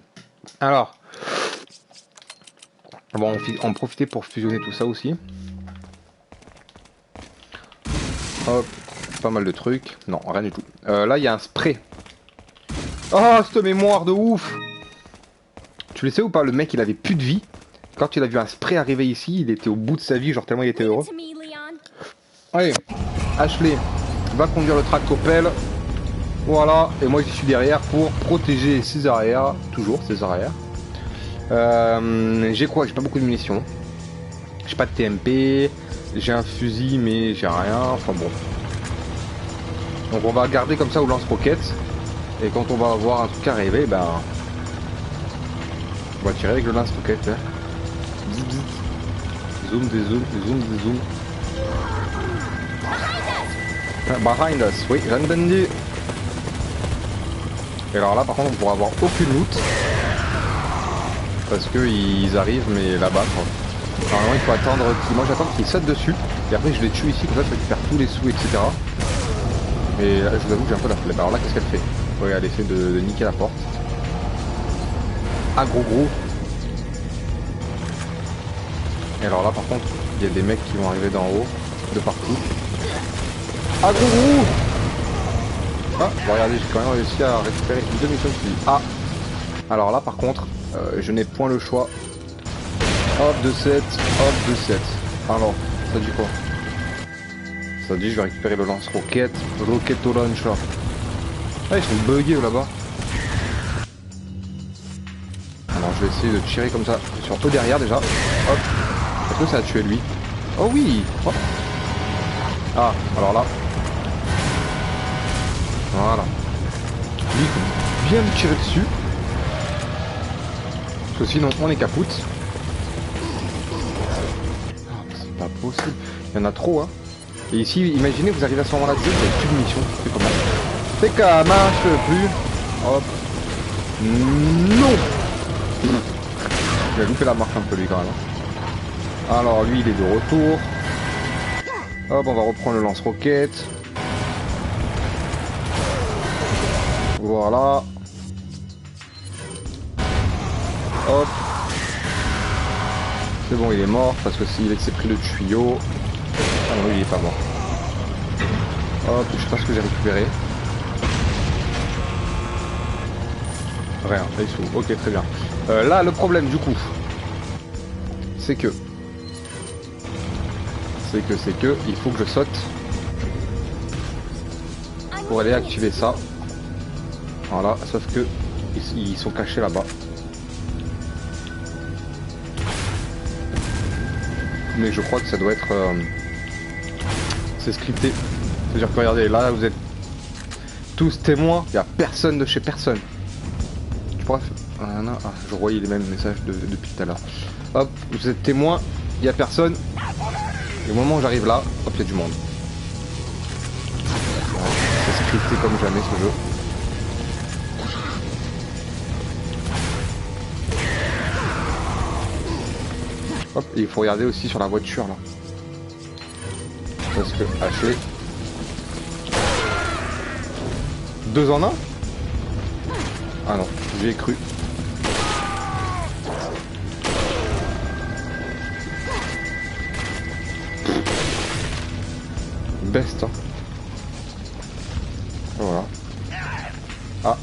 Alors. Bon, on va profiter pour fusionner tout ça aussi. Hop. Pas mal de trucs. Non, rien du tout. Là, il y a un spray. Oh, cette mémoire de ouf! Tu le sais ou pas, le mec, il avait plus de vie. Quand il a vu un spray arriver ici, il était au bout de sa vie, genre tellement il était heureux. Allez, Ashley va conduire le tractopelle. Voilà, et moi je suis derrière pour protéger ses arrières. Toujours ses arrières. J'ai quoi? J'ai pas beaucoup de munitions. J'ai pas de TMP. J'ai un fusil, mais j'ai rien. Enfin bon. Donc on va garder comme ça au lance-roquettes. Et quand on va avoir un truc arriver, ben. On va tirer avec le lance-roquettes. Hein. Bzz, bzz. Zoom, des zoom, des zoom, des zoom. Behind us, oui, j'ai entendu. Et alors là, par contre, on pourra avoir aucune loot. Parce qu'ils arrivent, mais là-bas, quoi. Normalement, il faut attendre qu'ils... Moi, j'attends qu'ils sautent dessus. Et après, je les tue ici, comme ça, je récupère tous les sous, etc. Et là, je vous avoue que j'ai un peu la flemme. Alors là, qu'est-ce qu'elle fait? Ouais, elle essaie de niquer la porte. Ah, gros. Et alors là, par contre, il y a des mecs qui vont arriver d'en haut, de partout. Ah, gros. Ah, bon, regardez, j'ai quand même réussi à récupérer une demi-tonne de vie. Ah. Alors là, par contre, je n'ai point le choix. Hop, de 7, hop, de 7. Alors, ça dit quoi? Ça dit, je vais récupérer le lance-roquette, rocket launcher. Ah, ils sont buggés là-bas. Alors, je vais essayer de tirer comme ça sur eux derrière déjà. Hop. Est-ce que ça a tué lui? Oh oui. Oh. Ah, alors là. Voilà. Lui, il faut bien lui tirer dessus. Parce que sinon, on est capoute. Oh, c'est pas possible. Il y en a trop, hein. Et ici, imaginez, vous arrivez à ce moment-là, vous n'avez plus de mission. C'est comment? C'est comment? Je peux plus. Hop. Non. Il a loupé la marque un peu, lui, quand même. Alors, lui, il est de retour. Hop, on va reprendre le lance-roquette. Voilà. Hop. C'est bon, il est mort parce que s'il s'est pris le tuyau. Ah non, il est pas mort. Hop, je sais pas ce que j'ai récupéré. Rien, les sous. Ok, très bien. Là, le problème du coup, c'est que, il faut que je saute pour aller activer ça. Voilà, sauf que ils sont cachés là-bas. Mais je crois que ça doit être, c'est scripté. C'est-à-dire que regardez, là, vous êtes tous témoins. Il n'y a personne de chez personne. Bref, je voyais les mêmes messages depuis tout à l'heure. Hop, vous êtes témoin, il n'y a personne. Et au moment où j'arrive là, hop, il y a du monde. C'est scripté comme jamais ce jeu. Hop, et il faut regarder aussi sur la voiture là. Parce que Ashley. 2 en 1. Ah non, j'y ai cru. Best, hein. Voilà. Ah.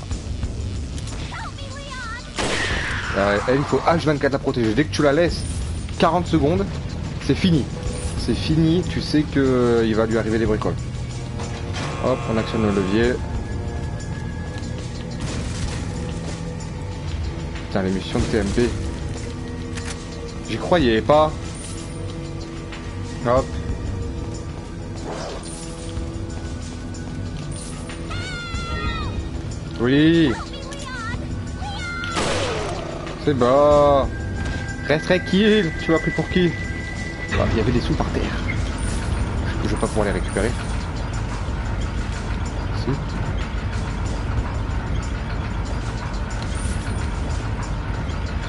Elle, il faut H24 la protéger. Dès que tu la laisses 40 secondes, c'est fini. C'est fini, tu sais que il va lui arriver des bricoles. Hop, on actionne le levier. Putain, les missions de TMP. J'y croyais pas. Hop. Oui. C'est bon. Reste tranquille. Tu m'as pris pour qui? Ah, il y avait des sous par terre. Je vais pas pouvoir les récupérer. Si.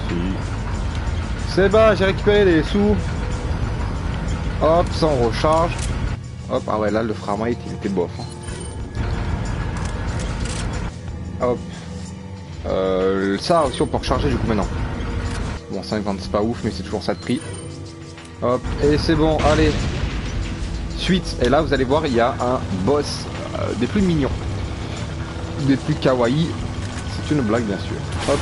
Si. C'est bon, j'ai récupéré les sous. Hop, ça on recharge. Hop, ah ouais, là le framerate il était bof. Hein. Hop. Ça aussi on peut recharger du coup maintenant. Bon, 50 c'est pas ouf, mais c'est toujours ça de prix. Hop, et c'est bon, allez. Suite, et là vous allez voir, il y a un boss des plus mignons. Des plus kawaii. C'est une blague bien sûr. Hop.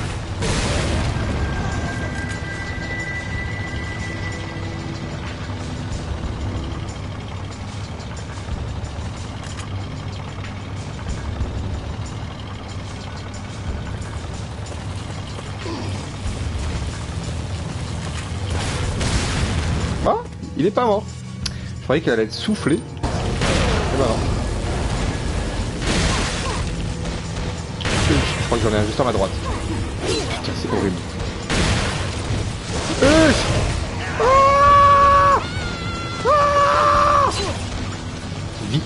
Ah, il est pas mort. Je croyais qu'elle allait être soufflée. Et bah non. Je crois que j'en ai un juste à ma droite. Putain, c'est horrible.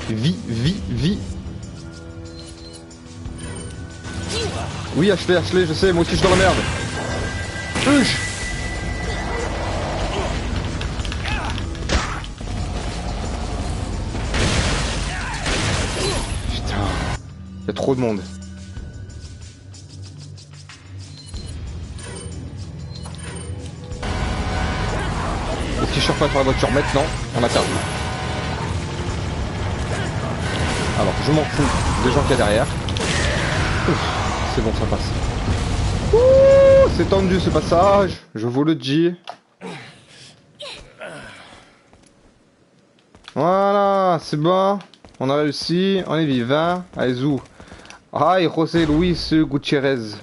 Vie. Oui, Ashley, je sais, moi aussi je suis dans la merde. Putain, il y a trop de monde. Est-ce que je suis repas sur la voiture maintenant? On a perdu. Alors, je m'en fous des gens qu'il y a derrière. C'est bon, ça passe. Ouh, c'est tendu ce passage, je vous le dis. Voilà, c'est bon. On a réussi, on est vivant. Allez, zou. Ay, José Luis Gutiérrez.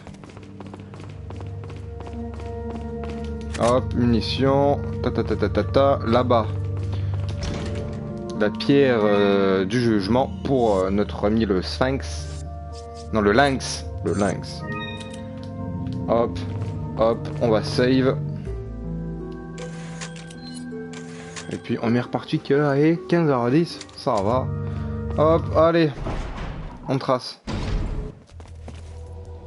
Hop, munitions. Là-bas. La pierre du jugement pour notre ami le Sphinx. Non, le Lynx. Le Lynx. Hop, on va save. Et puis on est reparti que là, et 15h10, ça va. Hop, allez, on trace.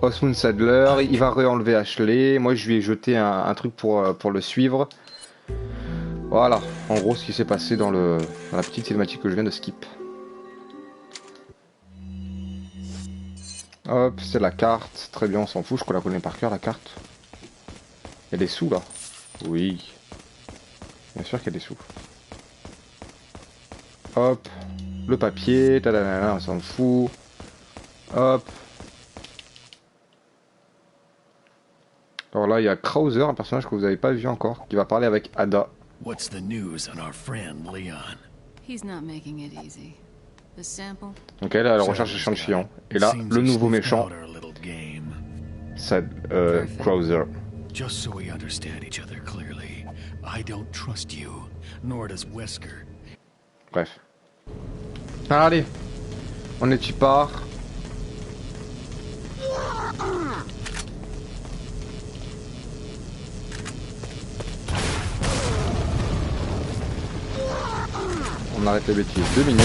Osmond Sadler, il va re-enlever Ashley. Moi je lui ai jeté un truc pour le suivre. Voilà, en gros ce qui s'est passé dans la petite cinématique que je viens de skip. Hop, c'est la carte. Très bien, on s'en fout, je la connais par cœur la carte. Il y a des sous là. Oui. Bien sûr qu'il y a des sous. Hop. Le papier. Tadadana, on s'en fout. Hop. Alors là, il y a Krauser, un personnage que vous n'avez pas vu encore, qui va parler avec Ada. What's the news on our friend Leon? He's not making it easy. The sample? Donc elle est à la recherche d'échantillons. Et là, le nouveau méchant, c'est Krauser. Just so we understand each other clearly, I don't trust you, nor does Wesker. Bref. Allez, on est y part. On arrête les bêtises 2 minutes.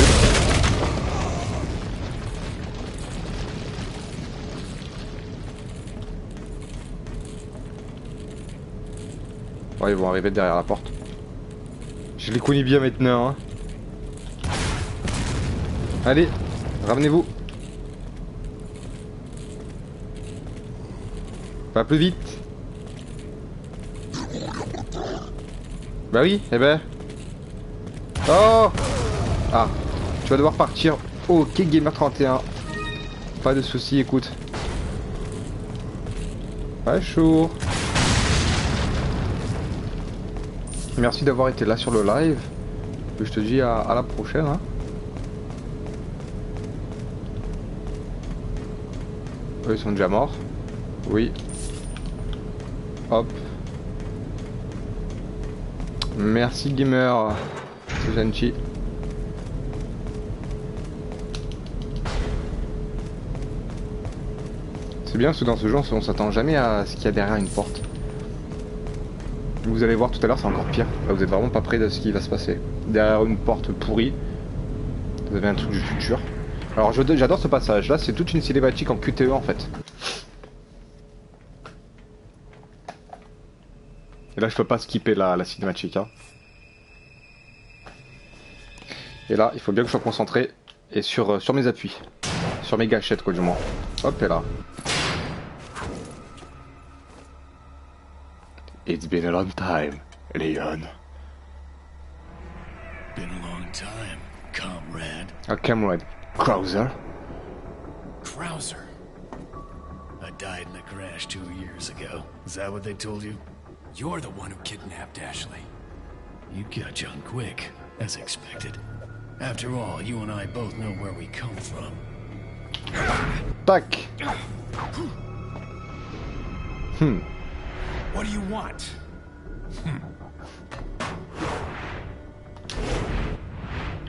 Ouais, ils vont arriver derrière la porte. Je les connais bien maintenant. Hein. Allez, ramenez-vous. Pas plus vite. Bah oui, eh ben. Oh! Ah, tu vas devoir partir. Ok, Gamer31. Pas de soucis, écoute. Pas chaud. Merci d'avoir été là sur le live. Je te dis à la prochaine. Hein. Eux, ils sont déjà morts. Oui. Hop. Merci, Gamer. C'est gentil. C'est bien parce que dans ce jeu on s'attend jamais à ce qu'il y a derrière une porte. Vous allez voir tout à l'heure, c'est encore pire. Là, vous êtes vraiment pas près de ce qui va se passer. Derrière une porte pourrie, vous avez un truc du futur. Alors j'adore ce passage là, c'est toute une cinématique en QTE en fait. Et là je peux pas skipper la cinématique hein. Et là il faut bien que je sois concentré et sur mes appuis. Sur mes gâchettes quoi du moins. Hop et là. It's been a long time, Leon. Been a long time, comrade. A comrade. Krauser? Krauser. I died in a crash 2 years ago. Is that what they told you? You're the one who kidnapped Ashley. You catch on quick, as expected. After all, you and I both know where we come from. Tac. What do you want?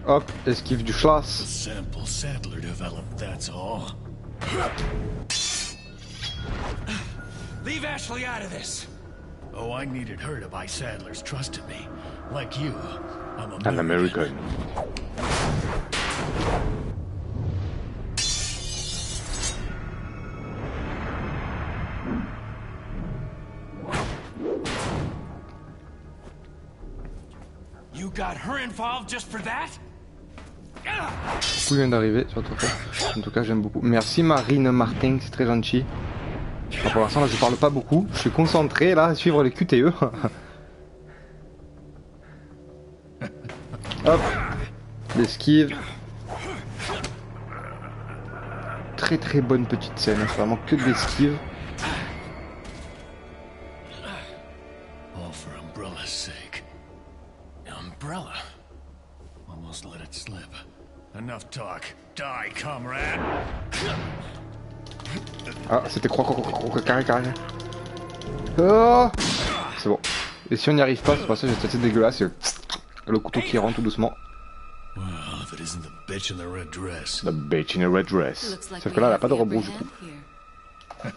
Hop, esquive du The schlass. sample Sadler developed, that's all. Leave Ashley out of this. Oh, I needed her to buy Sadler's trust in me. Like you, I'm An American. You got her involved just for that? Beaucoup vient d'arriver sur toi. En tout cas, j'aime beaucoup. Merci Marine Martin, c'est très gentil. Alors, pour l'instant, là, je parle pas beaucoup. Je suis concentré là à suivre les QTE. Hop, l'esquive. Très très bonne petite scène. C'est vraiment que de l'esquive. all for Umbrella's sake. Umbrella. Almost let it slip. Enough talk. Die, comrade. Ah, c'était carré. Oh, c'est bon. Et si on n'y arrive pas, ce passage est assez dégueulasse. Le couteau qui rentre tout doucement. Well, if it isn't the bitch in the red dress. The bitch in a red dress. Looks like Sauf we que là, elle a have pas de the upper rebrousse du hand coup. here.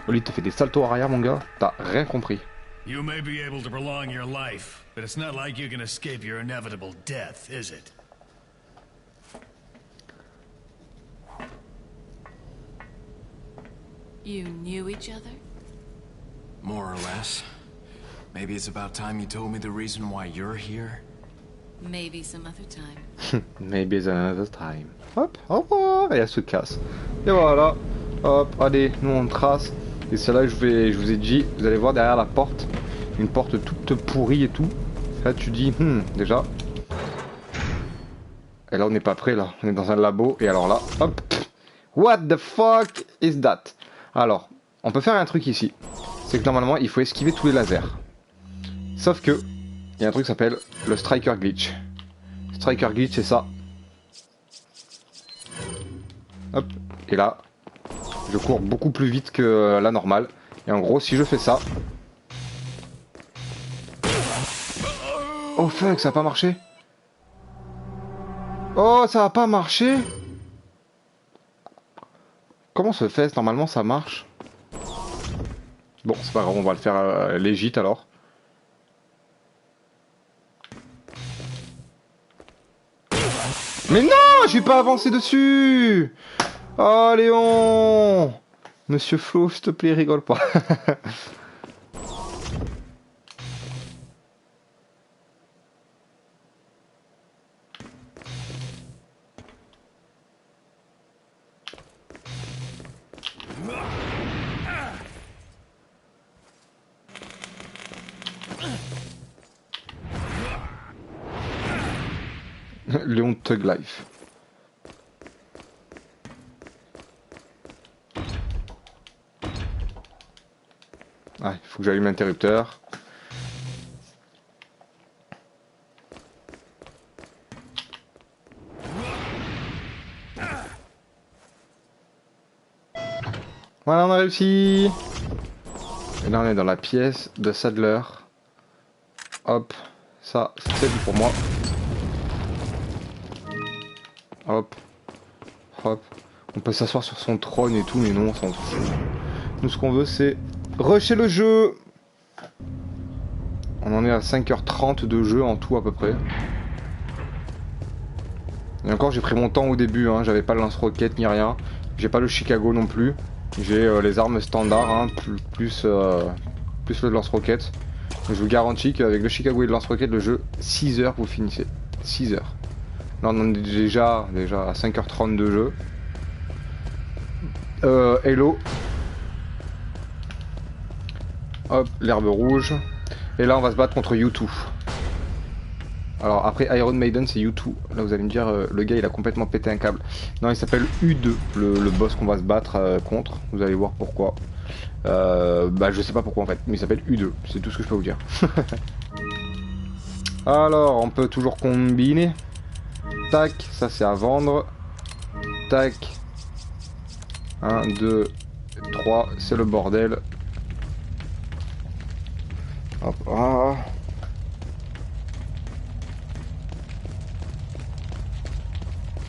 Oli te fait des saltos arrière, mon gars. T'as rien compris. You may be able to prolong your life, but it's not like you can escape your inevitable death, is it? You knew each other? More or less. Maybe it's about time you told me the reason why you're here. Maybe some other time. Maybe another time. Hop, au revoir. Et elle se casse. Et voilà. Hop, allez, nous on trace. Et c'est là que je vous ai dit, vous allez voir derrière la porte, une porte toute pourrie et tout. Là tu dis, déjà. Et là on n'est pas prêt là, on est dans un labo. Et alors là, hop. What the fuck is that? Alors, on peut faire un truc ici. C'est que normalement, il faut esquiver tous les lasers. Sauf que, il y a un truc qui s'appelle le Striker Glitch. Striker Glitch, c'est ça. Hop, et là, je cours beaucoup plus vite que la normale. Et en gros, si je fais ça... Oh fuck, ça a pas marché. Oh, ça a pas marché. Comment se fait? Normalement, ça marche. Bon, c'est pas grave, on va le faire légit alors. Mais non, je suis pas avancé dessus. Oh Léon. Monsieur Flo, s'il te plaît, rigole pas. Léon Thug Life. Ah, il faut que j'allume l'interrupteur. Voilà, on a réussi. Et là, on est dans la pièce de Sadler. Hop, ça, c'est pour moi. Hop, hop. On peut s'asseoir sur son trône et tout, mais non, on s'en fout. Nous, ce qu'on veut, c'est rusher le jeu. On en est à 5h30 de jeu en tout à peu près. Et encore, j'ai pris mon temps au début, hein. J'avais pas le lance-roquette ni rien. J'ai pas le Chicago non plus. J'ai les armes standards, hein, plus le lance-roquette. Je vous garantis qu'avec le Chicago et le lance-roquette, le jeu, 6 heures vous finissez. 6 heures. Là on en est déjà à 5h30 de jeu. Hello. Hop, l'herbe rouge. Et là on va se battre contre U2. Alors après Iron Maiden c'est U2. Là vous allez me dire le gars il a complètement pété un câble. Non, il s'appelle U2, le boss qu'on va se battre contre. Vous allez voir pourquoi. Bah je sais pas pourquoi en fait, mais il s'appelle U2, c'est tout ce que je peux vous dire. Alors on peut toujours combiner. Tac, ça c'est à vendre. Tac. 1, 2, 3, c'est le bordel. Hop, ah.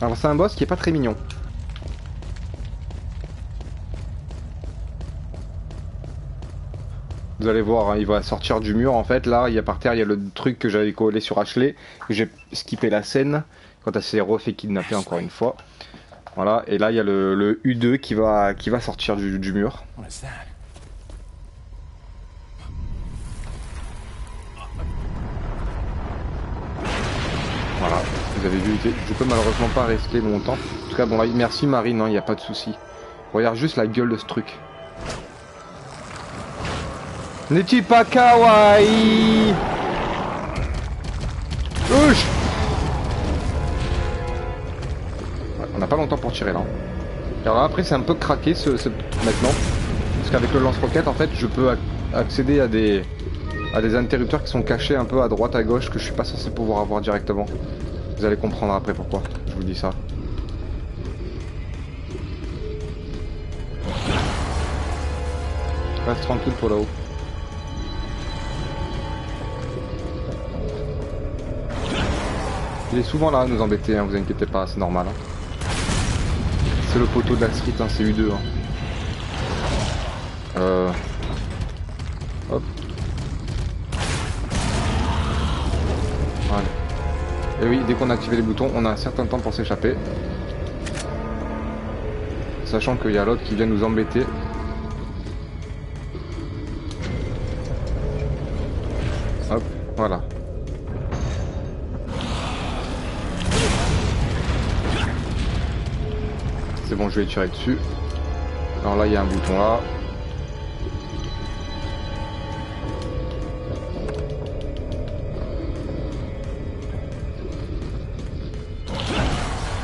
Alors c'est un boss qui est pas très mignon. Vous allez voir, hein, il va sortir du mur en fait. Là, il y a par terre, il y a le truc que j'avais collé sur Ashley. J'ai skippé la scène quand elle s'est refait kidnapper encore une fois. Voilà, et là il y a le U2 qui va sortir du mur. Voilà, vous avez vu, je peux malheureusement pas rester longtemps. En tout cas, bon là, merci Marine, il n'y a pas de souci. Regarde juste la gueule de ce truc. N'est-il pas kawaii? Ouch! Ouais, on n'a pas longtemps pour tirer là. Alors après c'est un peu craqué maintenant. Parce qu'avec le lance-roquette en fait je peux accéder à des interrupteurs qui sont cachés un peu à droite à gauche que je suis pas censé pouvoir avoir directement. Vous allez comprendre après pourquoi je vous dis ça. Reste tranquille pour là-haut. Il est souvent là à nous embêter, hein, vous inquiétez pas, c'est normal. Hein. C'est le poteau de la street, hein, c'est U2. Hein. Hop. Voilà. Et oui, dès qu'on a activé les boutons, on a un certain temps pour s'échapper. Sachant qu'il y a l'autre qui vient nous embêter. Hop, voilà. C'est bon, je vais tirer dessus. Alors là, il y a un bouton là.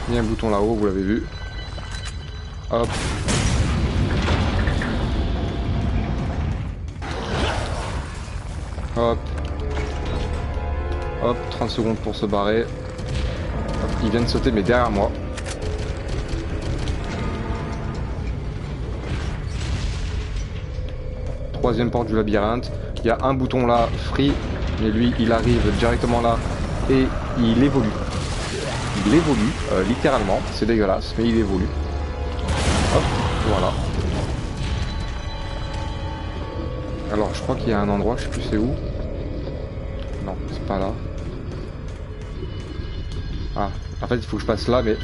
Il y a un bouton là-haut, vous l'avez vu. Hop. Hop. Hop, 30 secondes pour se barrer. Hop, il vient de sauter mais derrière moi. Troisième porte du labyrinthe. Il y a un bouton là, free. Mais lui, il arrive directement là. Et il évolue. Il évolue, littéralement. C'est dégueulasse, mais il évolue. Hop, voilà. Alors, je crois qu'il y a un endroit, je sais plus c'est où. Non, c'est pas là. Ah, en fait, il faut que je passe là, mais...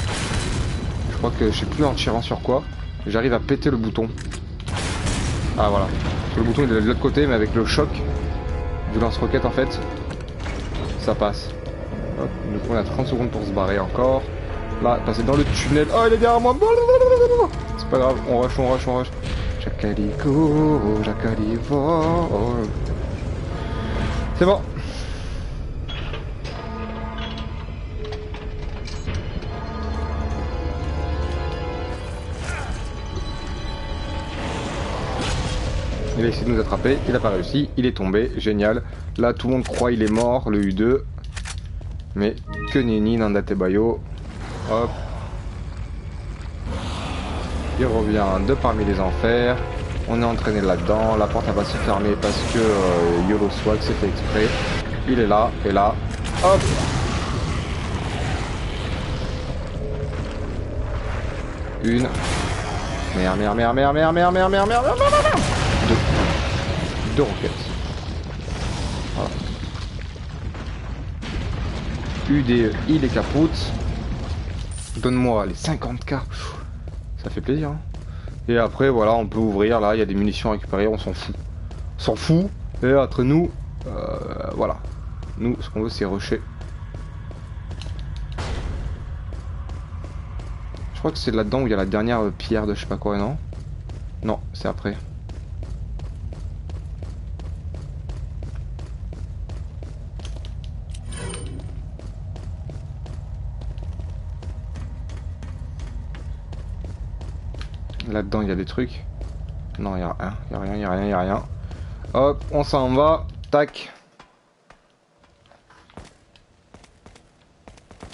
Je crois que, je sais plus en tirant sur quoi. J'arrive à péter le bouton. Ah, voilà. Le bouton il est de l'autre côté, mais avec le choc du lance-roquette, en fait, ça passe. Hop, donc on a 30 secondes pour se barrer encore. Là, passer dans le tunnel. Oh, il est derrière moi. C'est pas grave, on rush, on rush, on rush. Jacalico, Jacalivo. C'est bon. Il a essayé de nous attraper, il a pas réussi, il est tombé, génial. Là tout le monde croit il est mort, le U2. Mais que nenni, Nandate Bayo. Hop. Il revient de parmi les enfers. On est entraîné là-dedans, la porte elle va se fermer parce que YOLO Swag c'est fait exprès. Il est là, et là, hop. Une. Merde. Deux roquettes. Voilà. UDE, il est capote. Donne-moi les 50K. Ça fait plaisir. Hein. Et après, voilà, on peut ouvrir. Là, il y a des munitions à récupérer. On s'en fout. On s'en fout. Et entre nous, voilà. Nous, ce qu'on veut, c'est rusher. Je crois que c'est là-dedans où il y a la dernière pierre de je sais pas quoi, non? Non, c'est après. Là-dedans, il y a des trucs. Non, il y a rien. Il y a rien. Hop, on s'en va. Tac.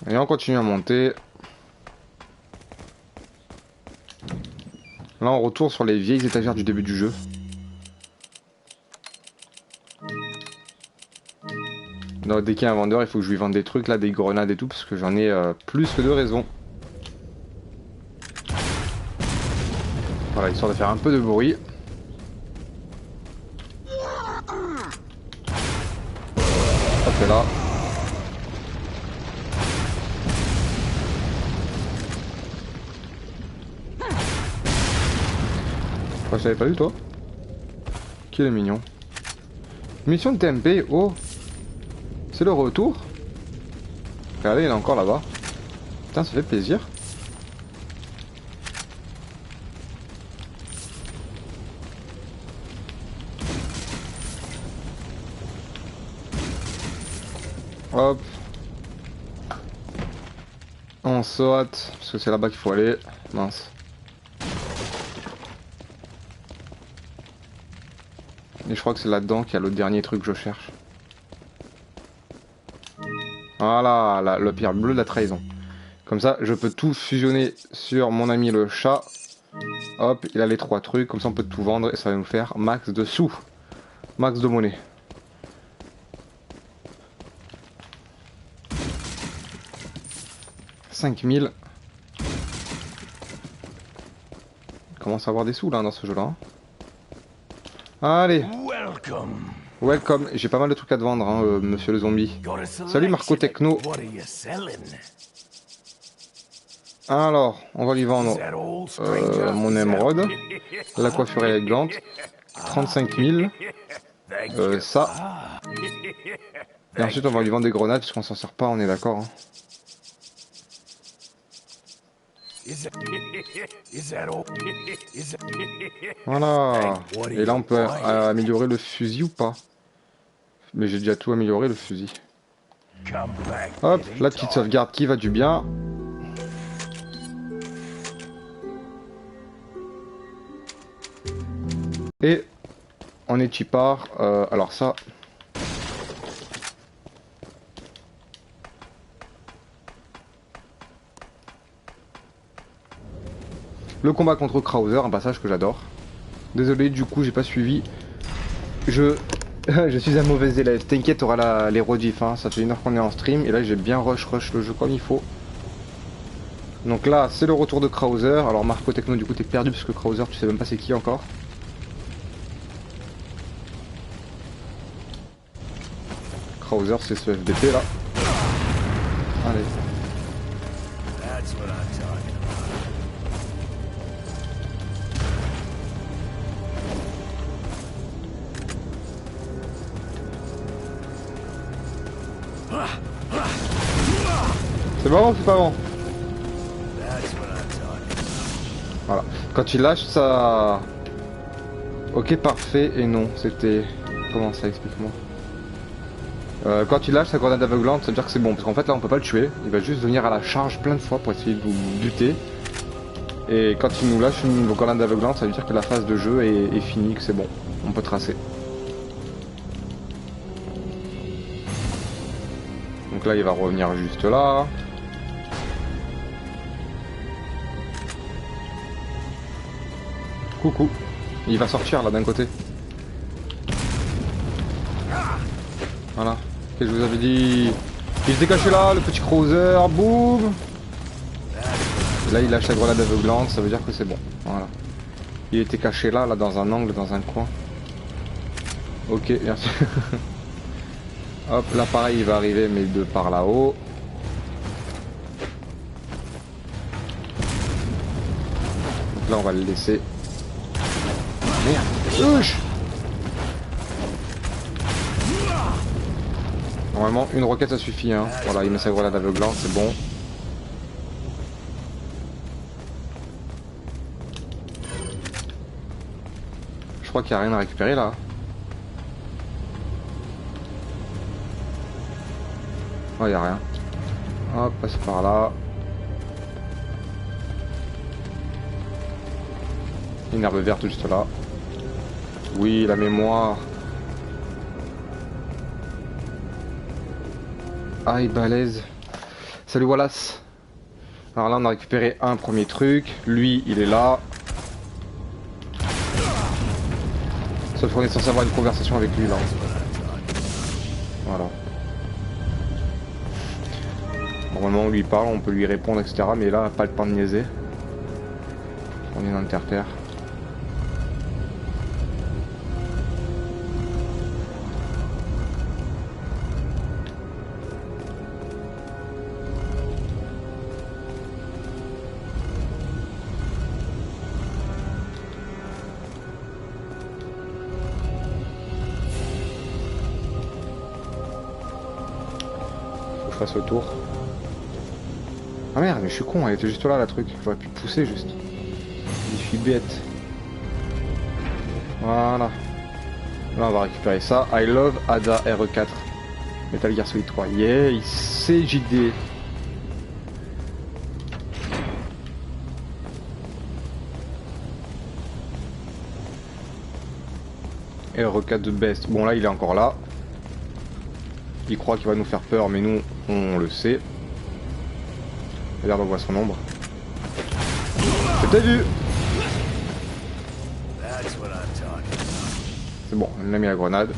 Et on continue à monter. Là, on retourne sur les vieilles étagères du début du jeu. Donc, dès qu'il y a un vendeur, il faut que je lui vende des trucs, là, des grenades et tout, parce que j'en ai plus que de raison. Voilà, histoire de faire un peu de bruit. Hop là. Je t'avais pas vu toi. Qui est mignon. Mission de TMP, oh. C'est le retour. Regardez, il est encore là-bas. Putain, ça fait plaisir. Hop. On saute, parce que c'est là-bas qu'il faut aller. Mince. Et je crois que c'est là-dedans qu'il y a le dernier truc que je cherche. Voilà, le pierre bleu de la trahison. Comme ça, je peux tout fusionner sur mon ami le chat. Hop, il a les 3 trucs, comme ça on peut tout vendre et ça va nous faire max de sous. Max de monnaie. « 5000. » Il commence à avoir des sous là dans ce jeu là. Allez. Welcome. J'ai pas mal de trucs à te vendre, hein, monsieur le zombie. Salut Marco Techno. Alors, on va lui vendre mon émeraude, la coiffure élégante, 35 000, ça. Et ensuite on va lui vendre des grenades puisqu'on s'en sert pas, on est d'accord. Hein. Voilà. Et là on peut améliorer le fusil ou pas? Mais j'ai déjà tout amélioré le fusil. Hop, la petite sauvegarde qui va du bien. Et on est chipard. Alors ça, Le combat contre Krauser, un passage que j'adore. Désolé, du coup, j'ai pas suivi. Je suis un mauvais élève. T'inquiète, t'auras les rediffs. Hein. Ça fait 1 heure qu'on est en stream. Et là, j'ai bien rush le jeu comme il faut. Donc là, c'est le retour de Krauser. Alors, Marco Techno, du coup, t'es perdu parce que Krauser, tu sais même pas c'est qui encore. Krauser, c'est ce FDP là. Allez. C'est bon ou c'est pas bon? Voilà. Quand il lâche ça... Ok, parfait. Et non, c'était... Comment ça, explique-moi. Quand il lâche sa grenade aveuglante, ça veut dire que c'est bon. Parce qu'en fait là on peut pas le tuer. Il va juste venir à la charge plein de fois pour essayer de vous buter. Et quand il nous lâche une grenade aveuglante, ça veut dire que la phase de jeu est finie, que c'est bon. On peut tracer. Donc là il va revenir juste là. Coucou. Il va sortir là d'un côté. Voilà. Qu'est-ce que je vous avais dit? Il était caché là, le petit Krauser, boum. Là il lâche la grenade aveuglante, ça veut dire que c'est bon. Voilà. Il était caché là, dans un angle, dans un coin. Ok, merci. Hop, là pareil il va arriver mais de par là-haut. Donc là on va le laisser. Merde. Ouch. Normalement une roquette ça suffit hein. Voilà, il met sa grenade aveuglante, c'est bon. Je crois qu'il n'y a rien à récupérer là. Oh, il n'y a rien. Hop, passe par là. Une herbe verte juste là. Oui, la mémoire. Aïe, balèze. Salut Wallace. Alors là, on a récupéré un premier truc. Lui, il est là. Sauf qu'on est censé avoir une conversation avec lui là. Voilà. Normalement, on lui parle, on peut lui répondre, etc. Mais là, pas le temps de niaiser. On est dans le terre-terre. Faut que je fasse le tour. Ah merde, mais je suis con, elle était juste là la truc. J'aurais pu pousser juste. Je suis bête. Voilà. Là on va récupérer ça. I love Ada RE4. Metal Gear Solid 3. Yeah, c'est JD. RE4 de best. Bon là il est encore là. Il croit qu'il va nous faire peur, mais nous on le sait. Regarde, on voit son ombre. T'as vu? C'est bon, on a mis la grenade.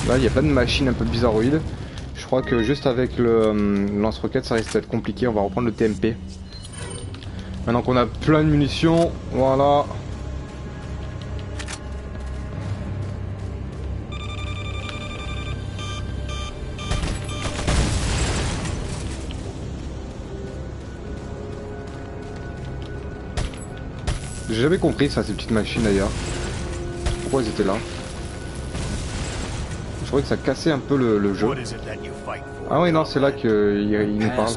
Là, il y a plein de machines un peu bizarroïdes. Je crois que juste avec le lance-roquette, ça risque d'être compliqué. On va reprendre le TMP. Maintenant qu'on a plein de munitions, voilà. J'ai jamais compris ça, ces petites machines d'ailleurs. Pourquoi elles étaient là? Je trouvais que ça cassait un peu le jeu. Ah oui, non, c'est là qu'il nous parle.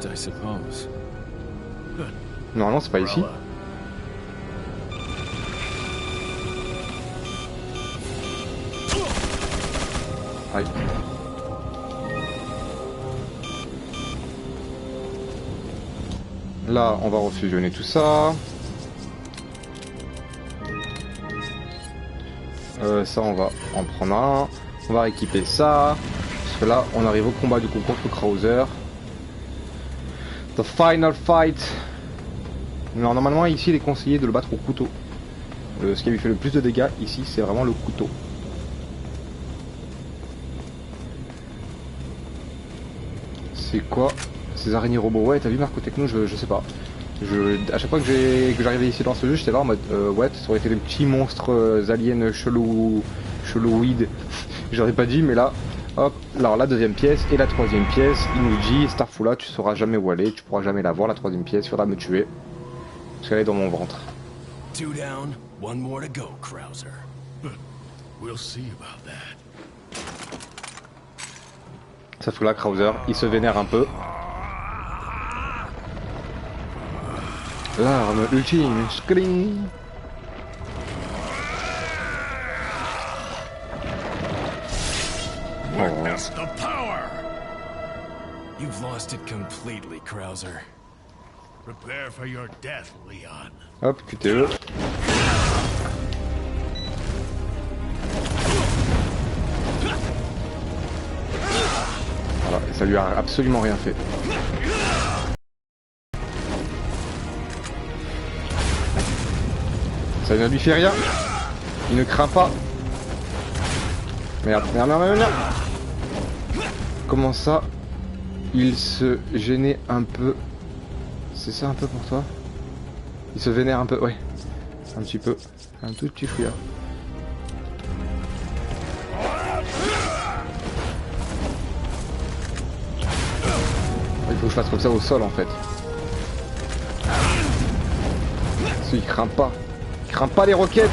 Normalement, c'est pas ici. Aïe. Là, on va refusionner tout ça. Ça, on va en prendre un. On va équiper ça. Parce que là, on arrive au combat du coup contre Krauser. The final fight. Alors, normalement, ici, il est conseillé de le battre au couteau. Ce qui lui fait le plus de dégâts, ici, c'est vraiment le couteau. C'est quoi ces araignées robots? Ouais, t'as vu Marco Techno, je sais pas. À chaque fois que j'arrivais ici dans ce jeu, j'étais là en mode ouais, ça aurait été des petits monstres aliens chelouides. J'aurais pas dit, mais là, hop, alors la deuxième pièce et la troisième pièce, il nous dit Starfoula, tu sauras jamais où aller, tu pourras jamais la voir, la troisième pièce, il faudra me tuer. Parce qu'elle est dans mon ventre. 2 down, 1 more to go, Krauser. We'll see about that. Sauf que là, Krauser, il se vénère un peu. L'arme ultime, scream. Witness the power! You've lost it completely, Krauser. Prepare for your death, Leon. Hop, QTE. Voilà, et ça lui a absolument rien fait. Ça ne lui fait rien. Il ne craint pas. Merde, merde, merde, merde, merde. Comment ça? Il se gênait un peu. C'est ça un peu pour toi? Il se vénère un peu, ouais. Un petit peu. Un tout petit fouillard. Il faut que je fasse comme ça au sol en fait. Parce qu'il craint pas. Il craint pas les roquettes.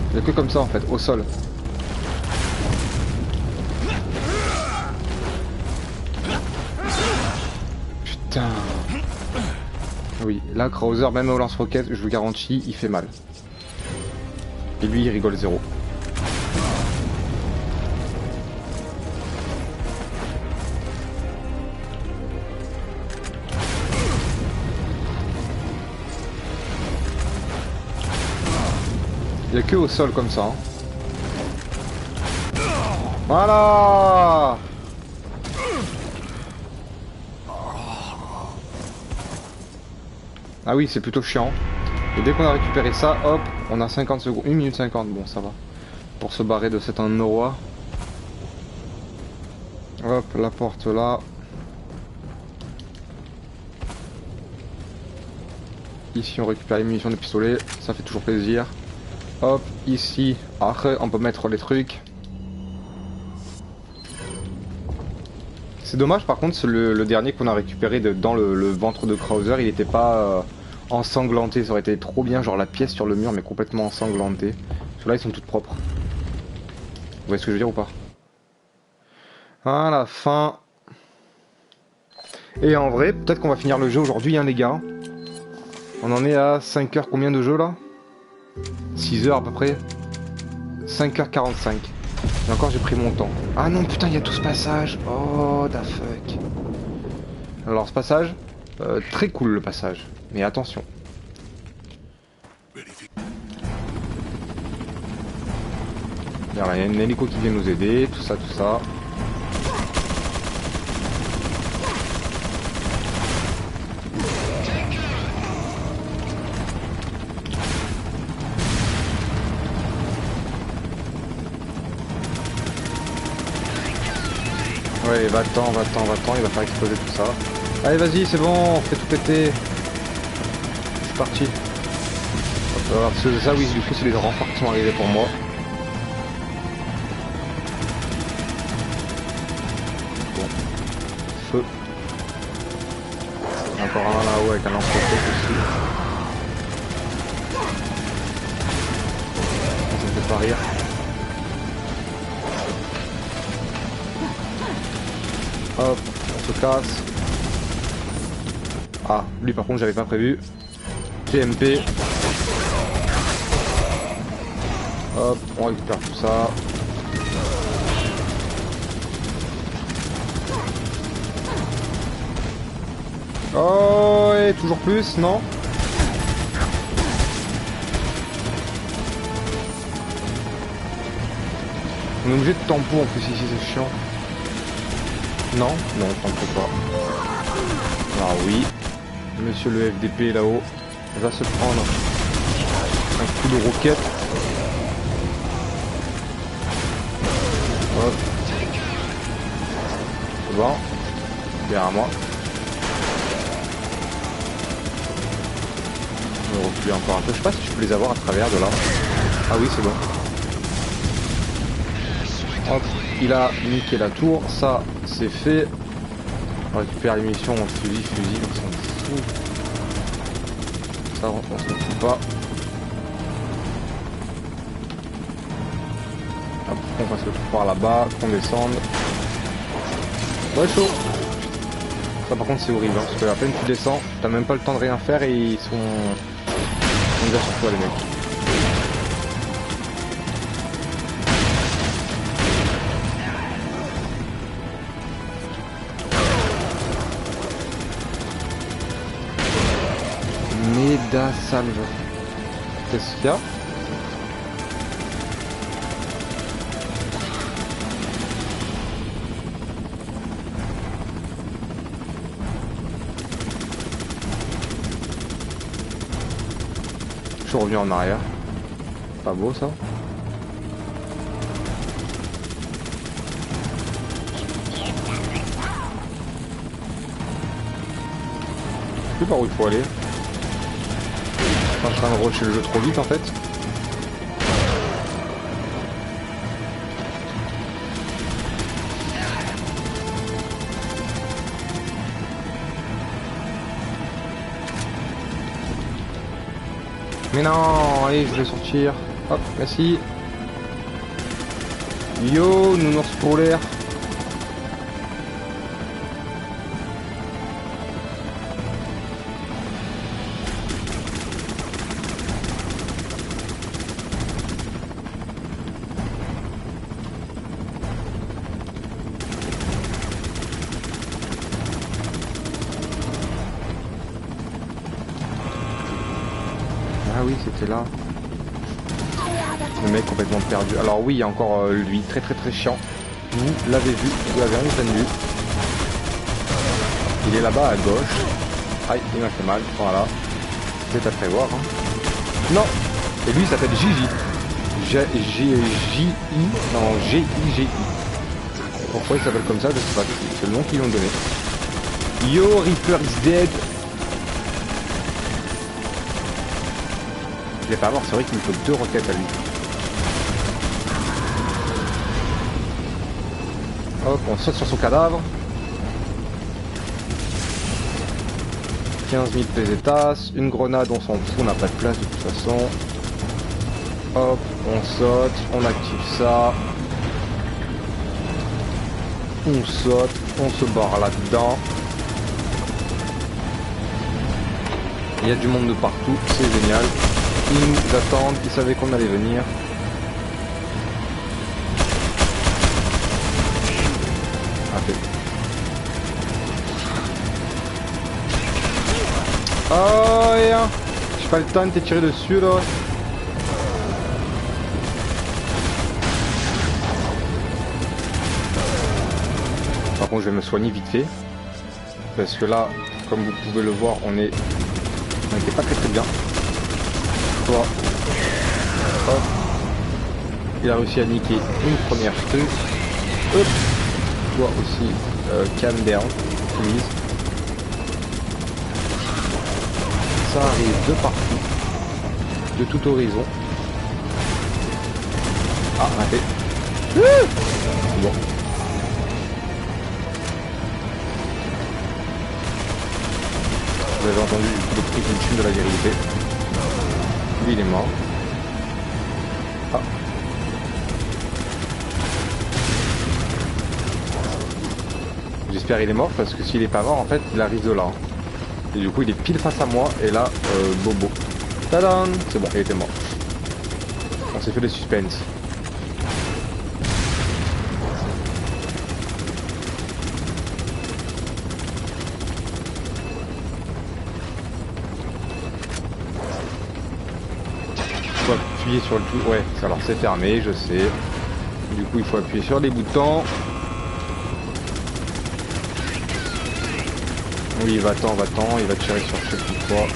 Il n'y a que comme ça en fait, au sol. Putain. Oui, là Krauser, même au lance-roquette, je vous garantis, il fait mal. Et lui, il rigole zéro. Il n'y a que au sol comme ça. Hein. Voilà. Ah oui, c'est plutôt chiant. Et dès qu'on a récupéré ça, hop, on a 50 secondes. 1 minute 50, bon ça va. Pour se barrer de cet endroit. Hop, la porte là. Ici on récupère les munitions de pistolet, ça fait toujours plaisir. Hop, ici, après on peut mettre les trucs. C'est dommage par contre, le dernier qu'on a récupéré dans le ventre de Krauser, il n'était pas ensanglanté. Ça aurait été trop bien, genre la pièce sur le mur mais complètement ensanglantée. Ceux-là ils sont toutes propres. Vous voyez ce que je veux dire ou pas? À la fin. Et en vrai, peut-être qu'on va finir le jeu aujourd'hui hein les gars. On en est à 5 heures combien de jeu là? 6 heures à peu près. 5h45. Et encore j'ai pris mon temps. Ah non putain il y a tout ce passage. Oh da fuck. Alors ce passage, très cool le passage. Mais attention. Il y a un hélico qui vient nous aider, tout ça, tout ça. Ouais, va-t'en, va-t'en, va-t'en, il va faire exploser tout ça. Allez, vas-y, c'est bon, on fait tout péter. C'est parti. Alors, parce que ça, oui, du coup, c'est les renforts qui sont arrivés pour moi. Bon. Feu. Encore un là-haut avec un lance-roquette aussi. Ça me fait pas rire. Hop, on se casse. Ah, lui par contre j'avais pas prévu. TMP. Hop, on récupère tout ça. Oh, et toujours plus, non? On est obligé de tempo en plus ici, c'est chiant. Non, non, tempo pas. Ah oui. Monsieur le FDP là-haut va se prendre un coup de roquette. Hop. C'est bon. Derrière moi. Je vais reculer encore un peu. Je sais pas si je peux les avoir à travers de là. Ah oui, c'est bon. Hop. Il a niqué la tour. Ça, c'est fait. On récupère les munitions en fusil, on s'en fout. Ça, on s'en fout pas. Hop, on passe le trou par là-bas, qu'on descende. Ouais, chaud. Ça par contre c'est horrible, hein, parce que à peine tu descends, t'as même pas le temps de rien faire et ils sont déjà sur toi les mecs. Méda salve. Qu'est-ce qu'il y a? Je suis revenu en arrière. Pas beau ça. Je sais plus par où il faut aller. Je suis en train de rusher le jeu trop vite en fait. Mais non, allez, je vais sortir. Hop, merci. Yo, nounours polaire. Ah oui, c'était là. Le mec complètement perdu. Alors oui, il y a encore lui, très chiant. Vous l'avez vu, vous l'avez entendu. Il est là-bas à gauche. Aïe, il m'a fait mal, voilà. C'est à prévoir. Hein. Non. Et lui, il s'appelle Gigi. G-I-J-I. Non, G-I-G-I. Pourquoi il s'appelle comme ça, je sais pas. C'est le nom qu'ils lui ont donné. Yo, Reaper is dead. Il est pas mort, c'est vrai qu'il me faut 2 roquettes à lui. Hop, on saute sur son cadavre. 15 000 pesetas, une grenade, on s'en fout, on n'a pas de place de toute façon. Hop, on saute, on active ça. On saute, on se barre là-dedans. Il y a du monde de partout, c'est génial. Ils nous attendent, ils savaient qu'on allait venir. Oh yeah. J'ai pas le temps de te tirer dessus là. Par contre je vais me soigner vite fait. Parce que là, comme vous pouvez le voir, on était pas très bien. Toi. Hop. Il a réussi à niquer une première truc. Hop. Toi aussi. Calm down, please. Ça arrive de partout. De tout horizon. Ah, raté. C'est bon. Vous avez entendu le prix ultime de la virilité. Lui il est mort. Ah. J'espère qu'il est mort parce que s'il est pas mort en fait il arrive de là. Et du coup il est pile face à moi et là bobo. Tadam. C'est bon, il était mort. On s'est fait le suspense. Faut appuyer sur le tout. Ouais, alors c'est fermé, je sais. Du coup il faut appuyer sur les boutons. Oui va-t'en, il va tirer sur ce coup quoi.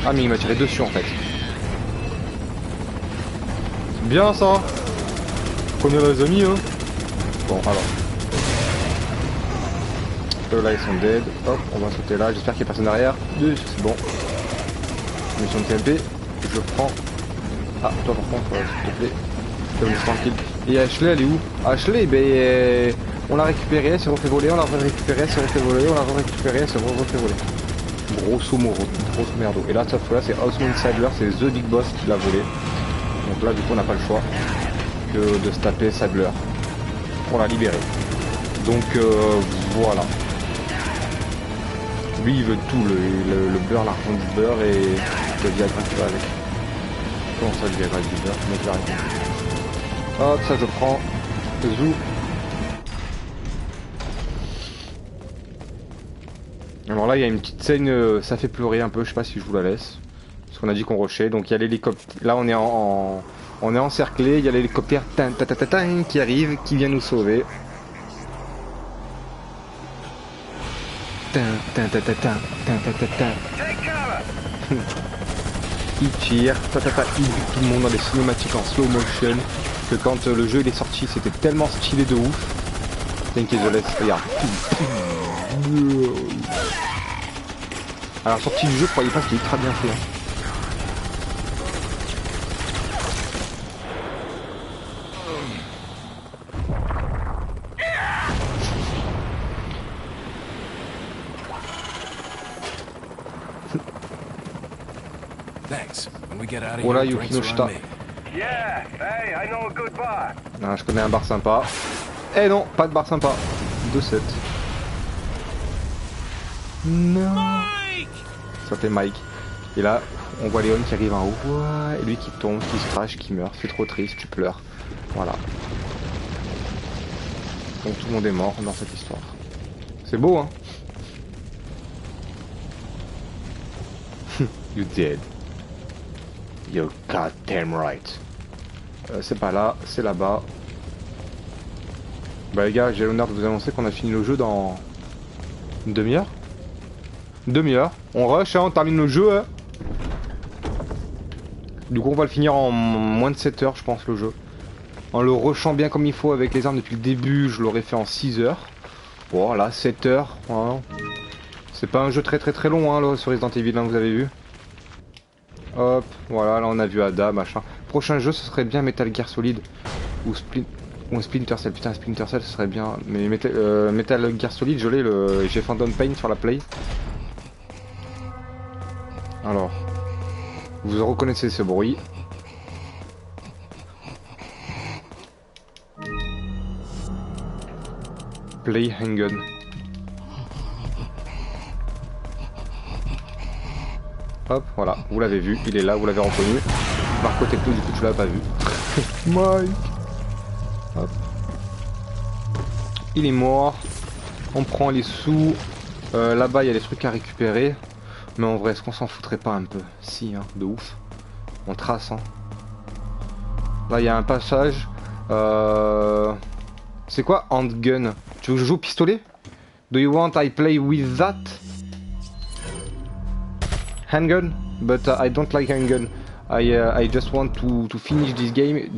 Ah mais il m'a tiré dessus en fait. C'est bien ça. Prenez les amis hein. Bon alors. Là ils sont dead. Hop, on va sauter là. J'espère qu'il n'y a personne derrière. C'est bon. Mission de TMP. Je prends. Ah, toi par contre, s'il te plaît. Je te laisse tranquille. Et Ashley, elle est où? Ashley, ben. On l'a récupérée, elle s'est refait voler. On l'a récupérée, elle s'est refait voler. On l'a récupérée, elle s'est refait voler. Grosso modo. Grosso merdo. Et là, cette fois-là, c'est Osmond Sadler. C'est The Big Boss qui l'a volé. Donc là, du coup, on n'a pas le choix que de se taper Sadler. On l'a libéré. Donc, voilà. Lui il veut tout, le beurre, l'argent du beurre et le Viagra qui va avec. Comment ça le Viagra du beurre? Donc, la réponse. Hop, ça je prends. Zou. Alors là il y a une petite scène, ça fait pleurer un peu, je sais pas si je vous la laisse. Parce qu'on a dit qu'on rushait, donc il y a l'hélicoptère. Là on est on est encerclé, il y a l'hélicoptère qui arrive, qui vient nous sauver. Il tire, il bute tout le monde dans des cinématiques en slow motion. Que quand le jeu il est sorti, c'était tellement stylé de ouf. T'inquiète, je laisse, regarde. À la sortie du jeu, je croyais pas qu'il était très bien fait. Hein. Voilà Yukinoshita. Ah, je connais un bar sympa. Eh non, pas de bar sympa. 2-7. Non. Ça fait Mike. Et là, on voit Léon qui arrive en haut. Et lui qui tombe, qui se crache, qui meurt. C'est trop triste, tu pleures. Voilà. Donc tout le monde est mort dans cette histoire. C'est beau, hein. You dead. You're goddamn right. C'est pas là, c'est là-bas. Bah les gars, j'ai l'honneur de vous annoncer qu'on a fini le jeu dans une demi-heure. Une demi-heure. On rush, hein, on termine le jeu. Hein. Du coup on va le finir en moins de 7 heures je pense le jeu. En le rushant bien comme il faut avec les armes depuis le début, je l'aurais fait en 6 heures. Voilà, 7 heures. Hein. C'est pas un jeu très long hein, là, sur Resident Evil, hein, vous avez vu. Hop, voilà, là on a vu Ada, machin. Prochain jeu, ce serait bien Metal Gear Solid ou Splinter Cell. Putain, Splinter Cell, ce serait bien. Mais Metal Gear Solid, je l'ai, j'ai Phantom Pain sur la Play. Alors, vous reconnaissez ce bruit. Play Handgun. Hop, voilà, vous l'avez vu, il est là, vous l'avez reconnu. Marco Techno, du coup tu l'as pas vu. Mike. Hop. Il est mort. On prend les sous. Là-bas il y a des trucs à récupérer. Mais en vrai, est-ce qu'on s'en foutrait pas un peu? Si, hein, de ouf. On trace, hein. Là il y a un passage. C'est quoi handgun? Tu veux que je joue au pistolet? Do you want I play with that? Handgun, but I don't like handgun. I just want to finish this game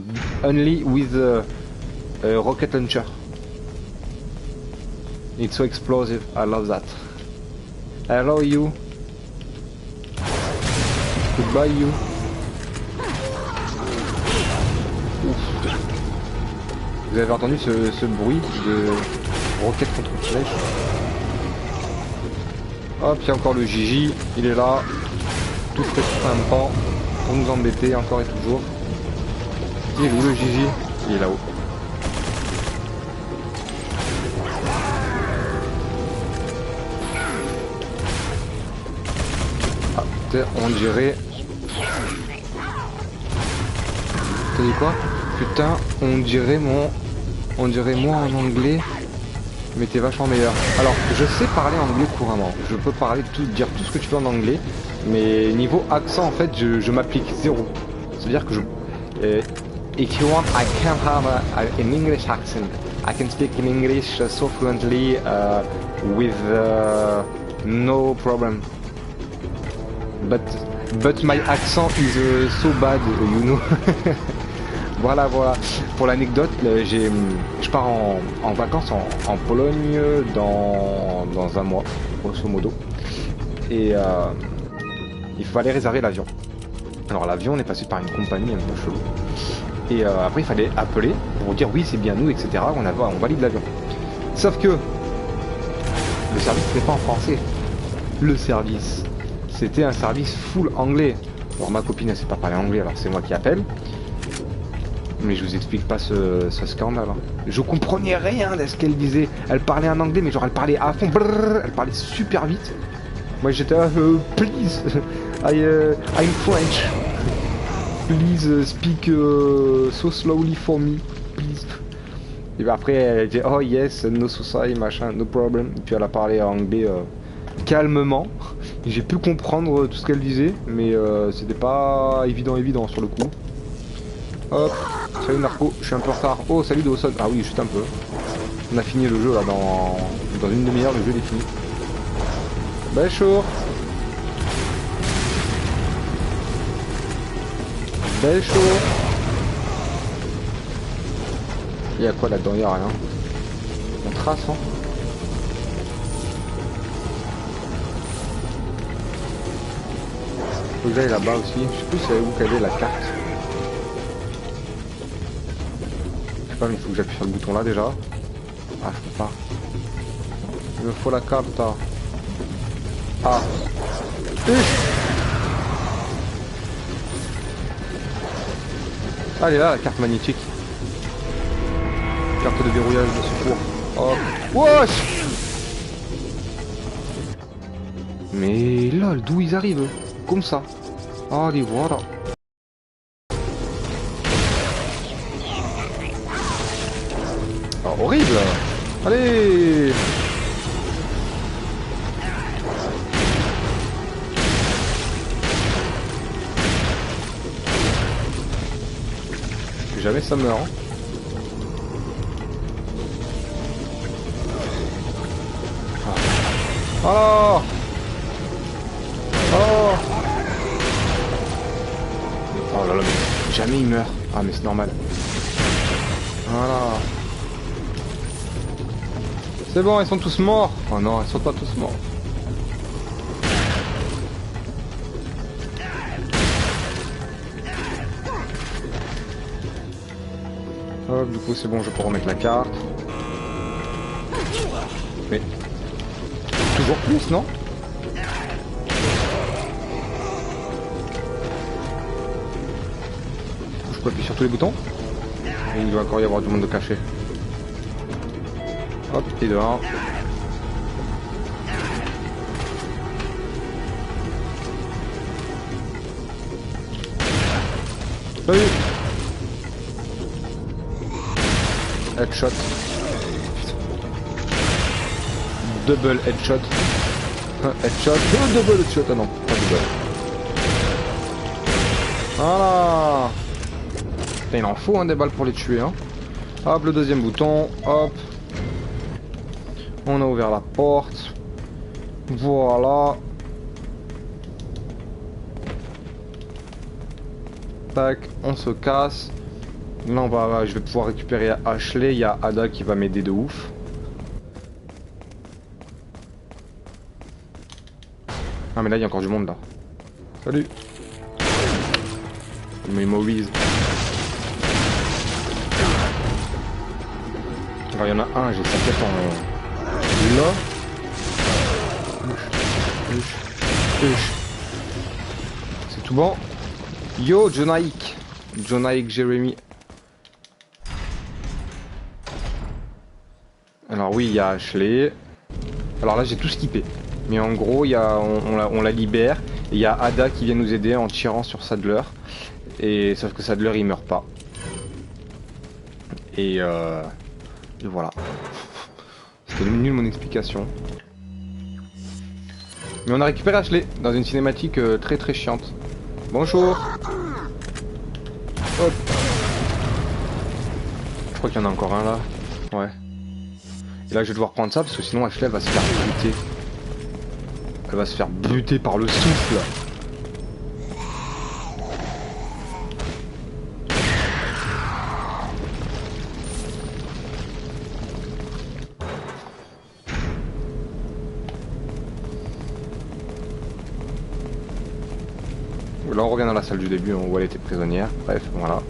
only with a rocket launcher. It's so explosive. I love that. Hello you. Goodbye you. Ouf. Vous avez entendu ce bruit de roquette contre flèche? Hop, il y a encore le Gigi, il est là. Tout fait sympa pour nous embêter encore et toujours. Il est où le Gigi? Il est là-haut. Ah, on dirait... T'as dit quoi? Putain, on dirait moi en anglais. Mais t'es vachement meilleur. Alors, je sais parler anglais couramment. Je peux parler dire tout ce que tu veux en anglais. Mais niveau accent, en fait, je m'applique zéro. C'est-à-dire que if you want, I can have an English accent. I can speak in English so fluently with no problem. But my accent is so bad, you know. Voilà. Pour l'anecdote, je pars en vacances en Pologne dans un mois, grosso modo. Et il fallait réserver l'avion. Alors l'avion, on est passé par une compagnie un peu chelou. Et après, il fallait appeler pour dire oui, c'est bien nous, etc. On valide l'avion. Sauf que le service n'était pas en français. Le service, c'était un service full anglais. Alors ma copine, elle sait pas parler anglais, alors c'est moi qui appelle. Mais je vous explique pas ce scandale. Hein. Je comprenais rien de ce qu'elle disait. Elle parlait en anglais, mais genre elle parlait à fond. Brrr, elle parlait super vite. Moi j'étais là, please, I'm French. Please speak so slowly for me, please. Et puis après elle dit oh yes, no society, machin, no problem. Et puis elle a parlé en anglais calmement. J'ai pu comprendre tout ce qu'elle disait, mais c'était pas évident sur le coup. Hop, salut Narco, je suis un peu en retard. Oh salut Dawson, ah oui juste un peu. On a fini le jeu là dans une demi-heure, le jeu est fini. Bonjour. Bonjour. Il y a quoi là-dedans? Il y a rien. On trace hein. Faut que j'aille là-bas aussi. Je sais plus c'est où qu'elle est la carte. Je sais pas mais il faut que j'appuie sur le bouton là déjà. Ah je peux pas. Il me faut la carte là. Ah. Allez là la carte magnétique. Carte de verrouillage de secours. Hop. Wesh. Mais lol, d'où ils arrivent? Comme ça. Allez voilà. Oh, horrible. Allez. Jamais ça meurt. Hein. Oh oh oh là là, mais jamais il meurt. Ah mais c'est normal. Voilà. C'est bon, ils sont tous morts. Oh non, ils sont pas tous morts. Hop, du coup c'est bon, je peux remettre la carte. Mais... toujours plus, non? Je peux appuyer sur tous les boutons. Et il doit encore y avoir du monde de caché. Hop, t'es dehors. Salut. Headshot. Double headshot. Headshot. Double headshot. Ah non, pas double. Voilà. Putain, il en faut hein, des balles pour les tuer. Hein. Hop, le deuxième bouton. Hop. On a ouvert la porte. Voilà. Tac, on se casse. Là, je vais pouvoir récupérer Ashley. Il y a Ada qui va m'aider de ouf. Ah, mais là, il y a encore du monde là. Salut. Il m'immobilise. Alors, il y en a un, j'ai sa tête en. Là. C'est tout bon. Yo, Jonaik. Jonaik Jeremy. Alors oui, il y a Ashley. Alors là, j'ai tout skippé. Mais en gros, on la libère. Et il y a Ada qui vient nous aider en tirant sur Sadler. Et sauf que Sadler, il meurt pas. Et voilà. C'était nul mon explication. Mais on a récupéré Ashley dans une cinématique très très chiante. Bonjour. Hop. Je crois qu'il y en a encore un là. Ouais. Et là je vais devoir prendre ça parce que sinon Ashley elle va se faire buter. Elle va se faire buter par le souffle. Là on revient dans la salle du début où elle était prisonnière. Bref, voilà.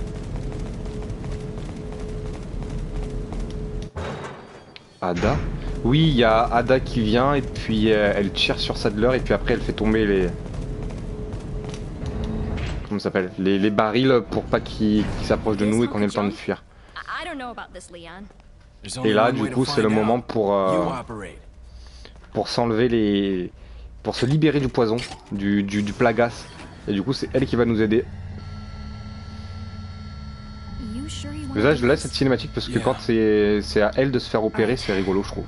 Ada. Oui, il y a Ada qui vient et puis elle tire sur Sadler et puis après elle fait tomber les... Comment ça s'appelle, les barils pour pas qu'ils s'approchent de nous et qu'on ait le temps de fuir. Et là du coup c'est le moment pour s'enlever les... pour se libérer du poison, du plagas. Et du coup c'est elle qui va nous aider. Là je laisse cette cinématique parce que quand c'est à elle de se faire opérer c'est rigolo je trouve.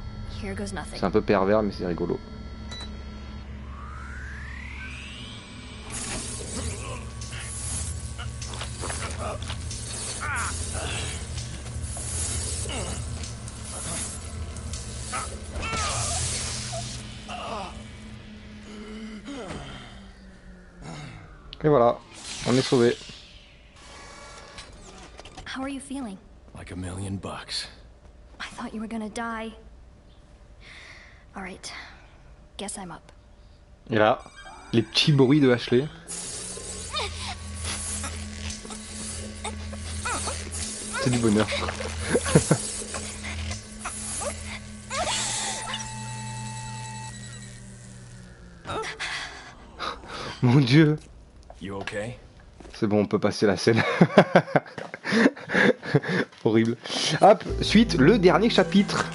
C'est un peu pervers mais c'est rigolo. Et voilà, on est sauvé. How are you feeling? Like $1,000,000. I thought you were gonna die. All right. Guess I'm up. Et là, les petits bruits de Ashley. C'est du bonheur. Mon Dieu. You okay? C'est bon, on peut passer la scène. Horrible. Hop, suite, le dernier chapitre.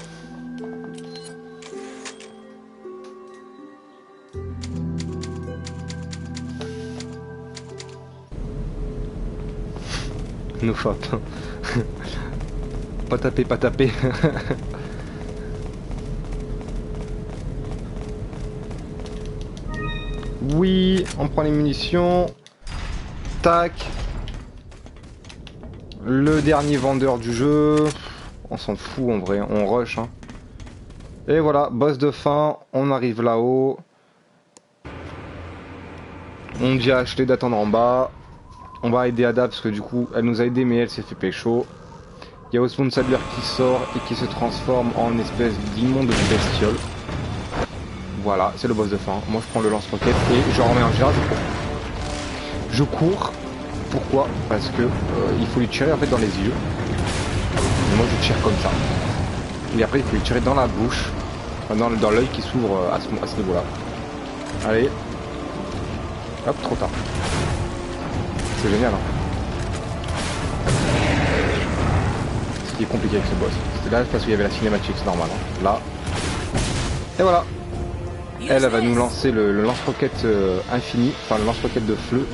Nos fautes. Pas taper, pas taper. Oui, on prend les munitions. Tac. Le dernier vendeur du jeu. On s'en fout en vrai, on rush. Hein. Et voilà, boss de fin. On arrive là-haut. On dit à Ashley d'attendre en bas. On va aider Ada parce que du coup, elle nous a aidé mais elle s'est fait pécho. Il y a Osmond Sadler qui sort et qui se transforme en espèce d'immonde bestiole. Voilà, c'est le boss de fin. Moi je prends le lance-roquette et je remets un gérard, je cours. Pourquoi? Parce que il faut lui tirer en fait dans les yeux. Et moi je tire comme ça. Et après il faut lui tirer dans la bouche. Enfin, dans l'œil qui s'ouvre à ce niveau-là. Allez. Hop, trop tard. C'est génial. Hein. Ce qui est compliqué avec ce boss. C'était là parce qu'il y avait la cinématique, c'est normal. Hein. Là. Et voilà. Elle va nous lancer le lance-roquette infini, enfin le lance-roquette de feu.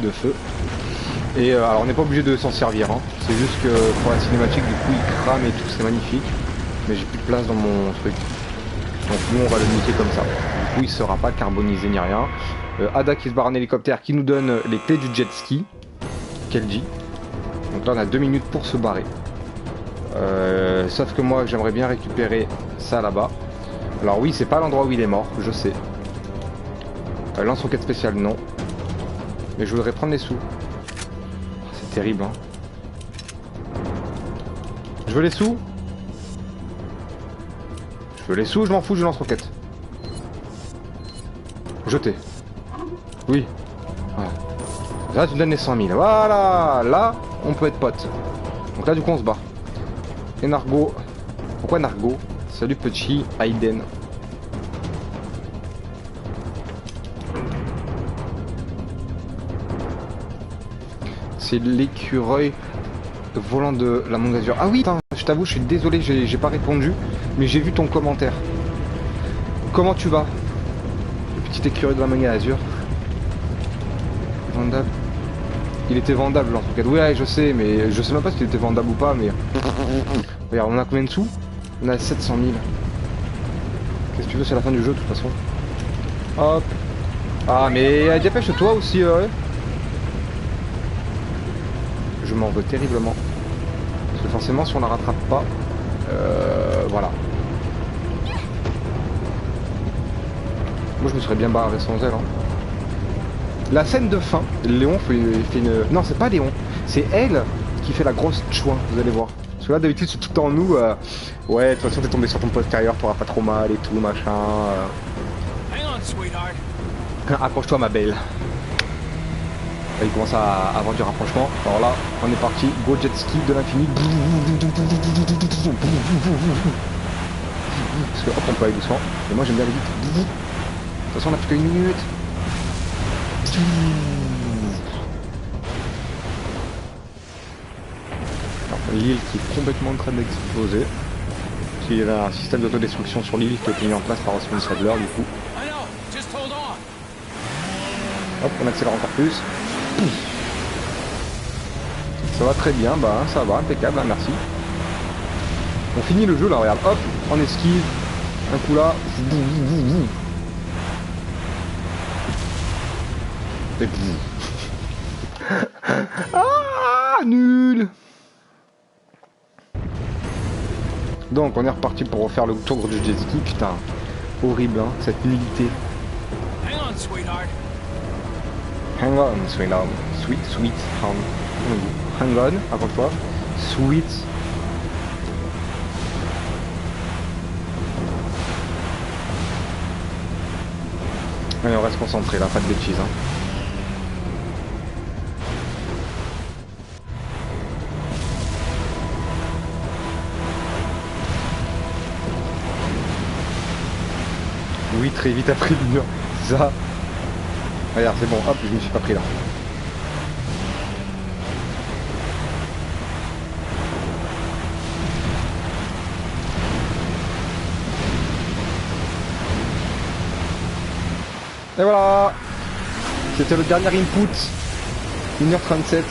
Et alors on n'est pas obligé de s'en servir, hein. C'est juste que pour la cinématique du coup il crame et tout, c'est magnifique. Mais j'ai plus de place dans mon truc. Donc nous on va le niquer comme ça. Du coup il sera pas carbonisé ni rien. Ada qui se barre en hélicoptère qui nous donne les clés du jet ski. Qu'elle dit. Donc là on a 2 minutes pour se barrer. Sauf que moi j'aimerais bien récupérer ça là-bas. Alors oui c'est pas l'endroit où il est mort, je sais. Lance-roquette spéciale, non. Mais je voudrais prendre les sous. C'est terrible, hein. Je veux les sous. Je veux les sous, je m'en fous, je lance-roquette. Jeter. Oui. Voilà. Là, tu me donnes les 100 000. Voilà. Là, on peut être potes. Donc là, du coup, on se bat. Et Nargo. Pourquoi Nargo? Salut, petit Aiden. C'est l'écureuil volant de la Mongue Azur. Ah oui, attends, je t'avoue, je suis désolé, j'ai pas répondu, mais j'ai vu ton commentaire. Comment tu vas? Le petit écureuil de la Mongue Azur. Vendable. Il était vendable en tout cas. Ouais, je sais, mais je sais même pas s'il était vendable ou pas, mais... Regarde, on a combien de sous? On a 700 000. Qu'est-ce que tu veux, c'est la fin du jeu de toute façon. Hop. Ah mais dépêche-toi aussi Je m'en veux terriblement. Parce que forcément si on la rattrape pas, voilà. Moi je me serais bien barré sans elle. Hein. La scène de fin, Léon fait une... Non c'est pas Léon, c'est elle qui fait la grosse chouin, vous allez voir. Parce que là d'habitude c'est tout le temps nous, ouais de toute façon t'es tombé sur ton postérieur, t'auras pas trop mal et tout, machin. Accroche-toi ma belle. Là, il commence à avoir du rapprochement. Alors là, on est parti. Go jet ski de l'infini. Parce que hop, on peut aller doucement. Et moi j'aime bien aller vite. De toute façon, on a plus qu'une minute. L'île qui est complètement en train d'exploser. Il y a un système d'autodestruction sur l'île qui a été mis en place par Osmond Sadler du coup. Hop, on accélère encore plus. Ça va très bien, bah ça va, impeccable, hein, merci. On finit le jeu là, regarde, hop, on esquive, un coup là. Et ah, nul. Donc on est reparti pour refaire le tour du jet ski, putain, horrible hein, cette nullité. Hang on, sweetheart. Sweet, sweet, hang on, encore une fois. Sweet. Allez, on reste concentré là, pas de bêtises. Hein. Oui, très vite après le mur. Ça. Regarde, c'est bon, hop, je me suis pas pris là. Et voilà. C'était le dernier input. 1h37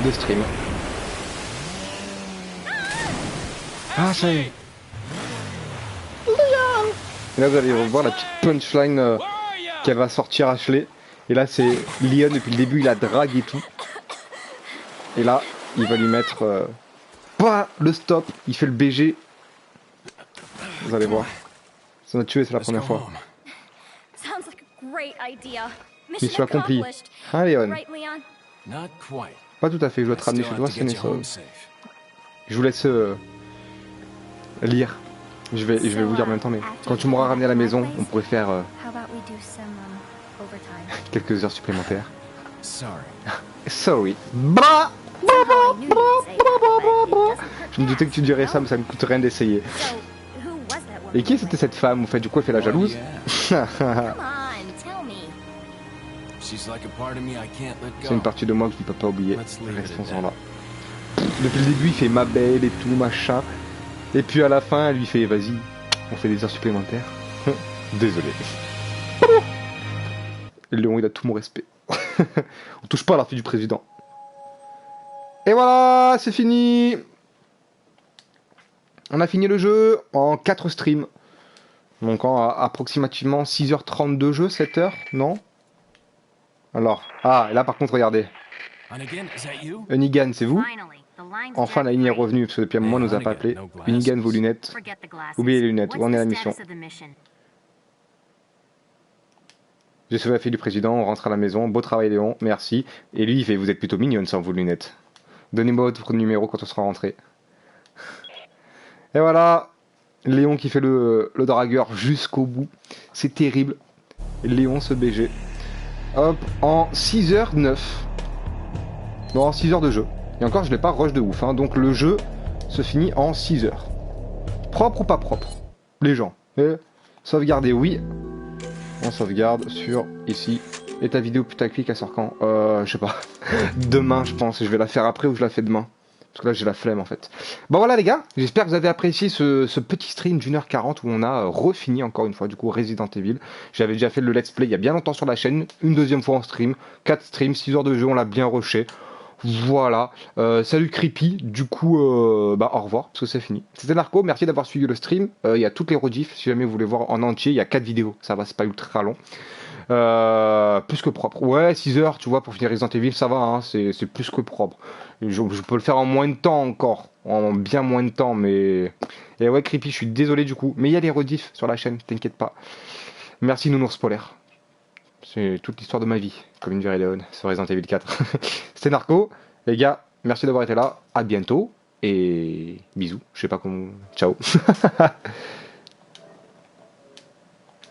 de stream. Ah, ça y est. Et là vous allez voir la petite punchline qu'elle va sortir Ashley. Et là c'est Leon depuis le début, il la drague et tout. Et là il va lui mettre pas le stop, il fait le BG. Vous allez voir. Ça m'a tué, c'est la première fois. Mission accomplie. Hein Leon? Pas tout à fait, je dois te ramener chez toi, c'est Nessos. Je vous laisse lire. Je vais vous dire en même temps, mais quand tu m'auras ramené à la maison, on pourrait faire quelques heures supplémentaires. Sorry. Je me doutais que tu dirais ça, mais ça me coûte rien d'essayer. Et qui c'était cette femme, en fait? Du coup, elle fait la jalouse. C'est une partie de moi que je ne peux pas oublier. Restons-en là. Depuis le début, il fait ma belle et tout, machin. Et puis à la fin, elle lui fait vas-y, on fait des heures supplémentaires. Désolé. Et Léon, il a tout mon respect. On touche pas à la fille du président. Et voilà, c'est fini. On a fini le jeu en 4 streams. Donc en approximativement 6h30 de jeu, 7h, non? Alors, ah, et là par contre, regardez. Hunnigan, c'est vous? Enfin la ligne est revenue, parce que depuis un moment on nous a pas appelé. Hunnigan, vos lunettes. Oubliez les lunettes, où en est la mission? J'ai sauvé la fille du président, on rentre à la maison, beau travail Léon, merci. Et lui il fait, vous êtes plutôt mignonne sans vos lunettes. Donnez-moi votre numéro quand on sera rentré. Et voilà, Léon qui fait le dragueur jusqu'au bout. C'est terrible. Léon ce BG. Hop, en 6h09. Bon, en 6 heures de jeu. Et encore, je l'ai pas rush de ouf. Hein. Donc le jeu se finit en 6 heures. Propre ou pas propre? Les gens. Et sauvegarder, oui. On sauvegarde sur ici. Et ta vidéo putaclic, elle sort quand? Je sais pas. Demain, je pense. Je vais la faire après ou je la fais demain. Parce que là, j'ai la flemme en fait. Bon voilà les gars, j'espère que vous avez apprécié ce petit stream d'1h40 où on a refini encore une fois du coup Resident Evil. J'avais déjà fait le let's play il y a bien longtemps sur la chaîne. Une deuxième fois en stream. 4 streams, 6 heures de jeu, on l'a bien rushé. Voilà, salut Creepy, du coup, bah au revoir, parce que c'est fini. C'était Narco, merci d'avoir suivi le stream, il y a toutes les rediffs, si jamais vous voulez voir en entier, il y a 4 vidéos, ça va, c'est pas ultra long. Plus que propre. Ouais, 6 heures, tu vois, pour finir Resident Evil, ça va, hein, c'est plus que propre. Je peux le faire en moins de temps encore, en bien moins de temps, mais... Et ouais, Creepy, je suis désolé du coup, mais il y a les rediffs sur la chaîne, t'inquiète pas. Merci Nounours Polaire. C'est toute l'histoire de ma vie, comme une vraie Léon sur Resident Evil 4. C'était Narco, les gars, merci d'avoir été là, à bientôt, et bisous, je sais pas comment... Ciao.